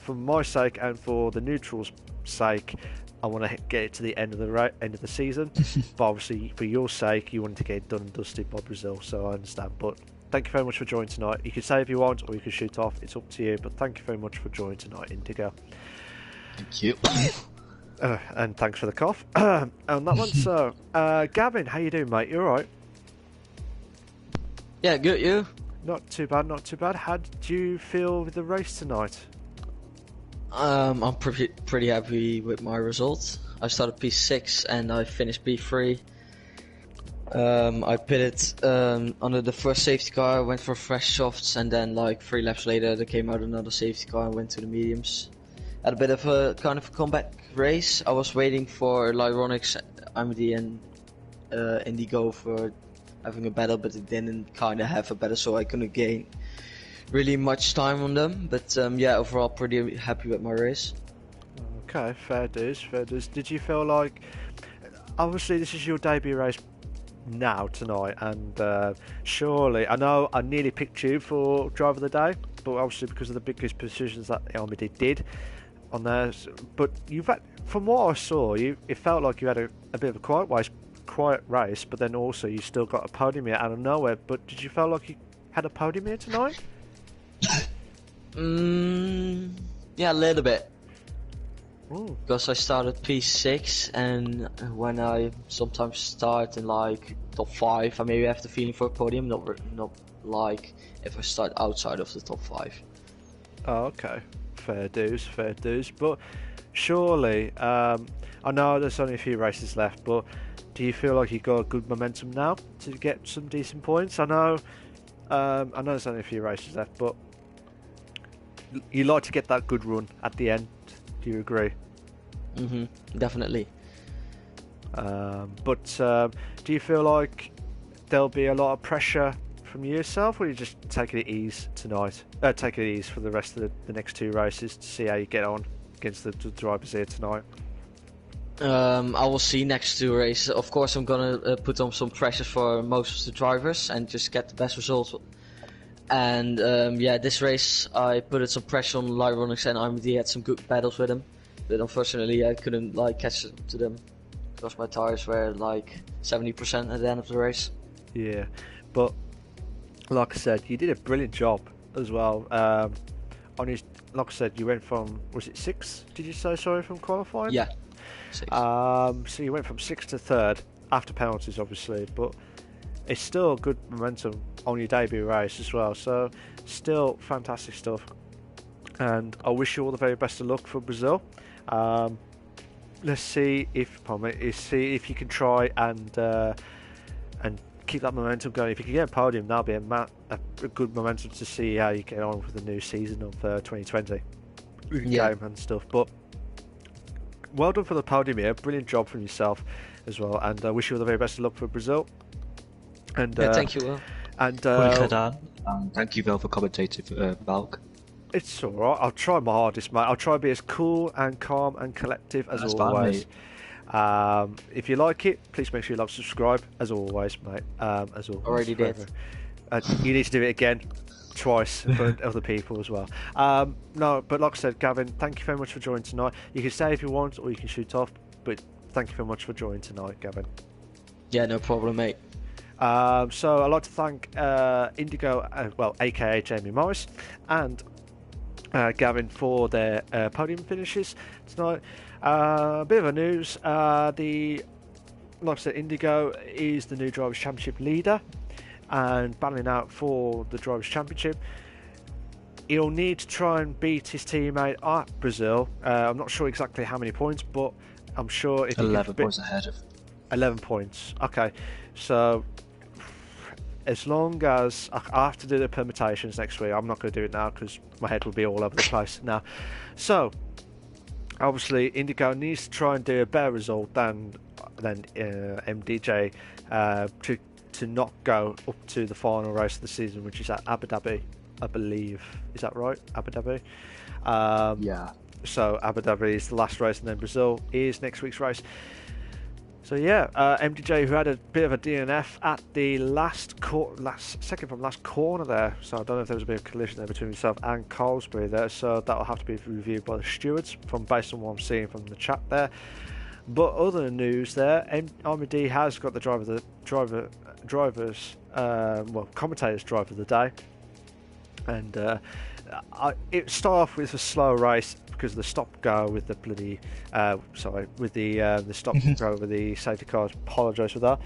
for my sake and for the neutrals' sake, I want to get it to the end of the season. But obviously, for your sake, you want to get it done and dusted by Brazil, so I understand. But thank you very much for joining tonight. You can say if you want, or you can shoot off. It's up to you. But thank you very much for joining tonight, Indigo. Thank you. And thanks for the cough on that one. So, Gavin, how you doing, mate? You all right? Yeah, good. You? Not too bad. How did you feel with the race tonight? I'm pretty happy with my results. I started P6 and I finished P3. I pitted under the first safety car, went for fresh softs, and then like 3 laps later there came out another safety car and went to the mediums. Had a bit of a kind of a comeback race. I was waiting for Lyronics, Amity and Indigo for having a battle, but they didn't kind of have a battle, so I couldn't gain really much time on them. But yeah, overall pretty happy with my race. Okay, fair dues. Did you feel like, obviously this is your debut race now tonight, and surely, I know I nearly picked you for driver of the day, but obviously because of the biggest positions that Amity did on there, but from what I saw, it felt like you had a bit of a quiet race, but then also you still got a podium here out of nowhere. But did you feel like you had a podium here tonight? Yeah, a little bit. Ooh. Because I started P6, and when I sometimes start in like top 5, I maybe have the feeling for a podium, not like if I start outside of the top 5. Oh, okay. Fair dues. But surely, I know there's only a few races left, but do you feel like you got good momentum now to get some decent points? I know there's only a few races left, but you like to get that good run at the end. Do you agree? Definitely. But do you feel like there'll be a lot of pressure from yourself, or are you just taking it easy tonight? Taking it easy for the rest of the next 2 races to see how you get on against the drivers here tonight? I will see next 2 races. Of course, I'm gonna put on some pressure for most of the drivers and just get the best results. And this race I put some pressure on Lyronix, and RMD had some good battles with him, but unfortunately I couldn't catch up to them because my tires were 70% at the end of the race. Yeah, but like I said, you did a brilliant job as well. On his, like I said, you went from, was it 6? Did you say, sorry, from qualifying? Yeah. 6. So you went from 6th to 3rd after penalties, obviously, but it's still good momentum on your debut race as well. So still fantastic stuff, and I wish you all the very best of luck for Brazil. Let's see if you can try and keep that momentum going. If you can get a podium, that'll be a good momentum to see how you get on with the new season of 2020 game and stuff. But well done for the podium here. Brilliant job from yourself as well, and I wish you all the very best of luck for Brazil. And thank you, Will. And thank you, Will, for commentating for Malc. It's alright. I'll try my hardest, mate. I'll try to be as cool and calm and collective as always. If you like it, please make sure you subscribe, as always, mate. As always. Already did. You need to do it again, twice, for other people as well. No, but like I said, Gavin, thank you very much for joining tonight. You can stay if you want, or you can shoot off, but thank you very much for joining tonight, Gavin. Yeah, no problem, mate. So I'd like to thank Indigo, aka Jamie Morris, and Gavin for their podium finishes tonight. A bit of a news. Like I said, Indigo is the new Drivers' Championship leader and battling out for the Drivers' Championship. He'll need to try and beat his teammate at Brazil. I'm not sure exactly how many points, but I'm sure if 11 points ahead of 11 points. Okay, so as long as I have to do the permutations next week, I'm not going to do it now because my head will be all over the place now. So obviously Indigo needs to try and do a better result than MDJ to not go up to the final race of the season, which is at Abu Dhabi, I believe. Is that right? Abu Dhabi? Yeah. So Abu Dhabi is the last race, and then Brazil is next week's race. So yeah, MDJ, who had a bit of a DNF at the second from last corner there, so I don't know if there was a bit of collision there between himself and Colesbury there, so that'll have to be reviewed by the stewards based on what I'm seeing from the chat there. But other news there, RMD has got the commentator's driver of the day, and it started off with a slow race because of the stop go with the bloody the stop go with the safety cars. Apologise for that.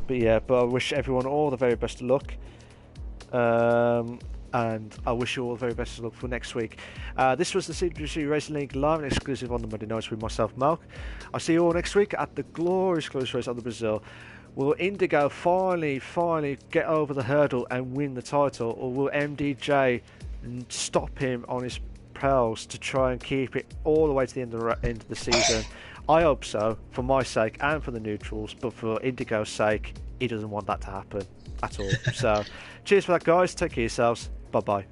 But I wish everyone all the very best of luck, and I wish you all the very best of luck for next week. This was the CWC Racing League live and exclusive on the Monday nights with myself, Malc. I'll see you all next week at the glorious race of the Brazil. Will Indigo finally get over the hurdle and win the title, or will MDJ stop him on his pearls to try and keep it all the way to the end of the season? I hope so, for my sake and for the neutrals, but for Indigo's sake, he doesn't want that to happen at all. So, cheers for that, guys. Take care of yourselves. Bye-bye.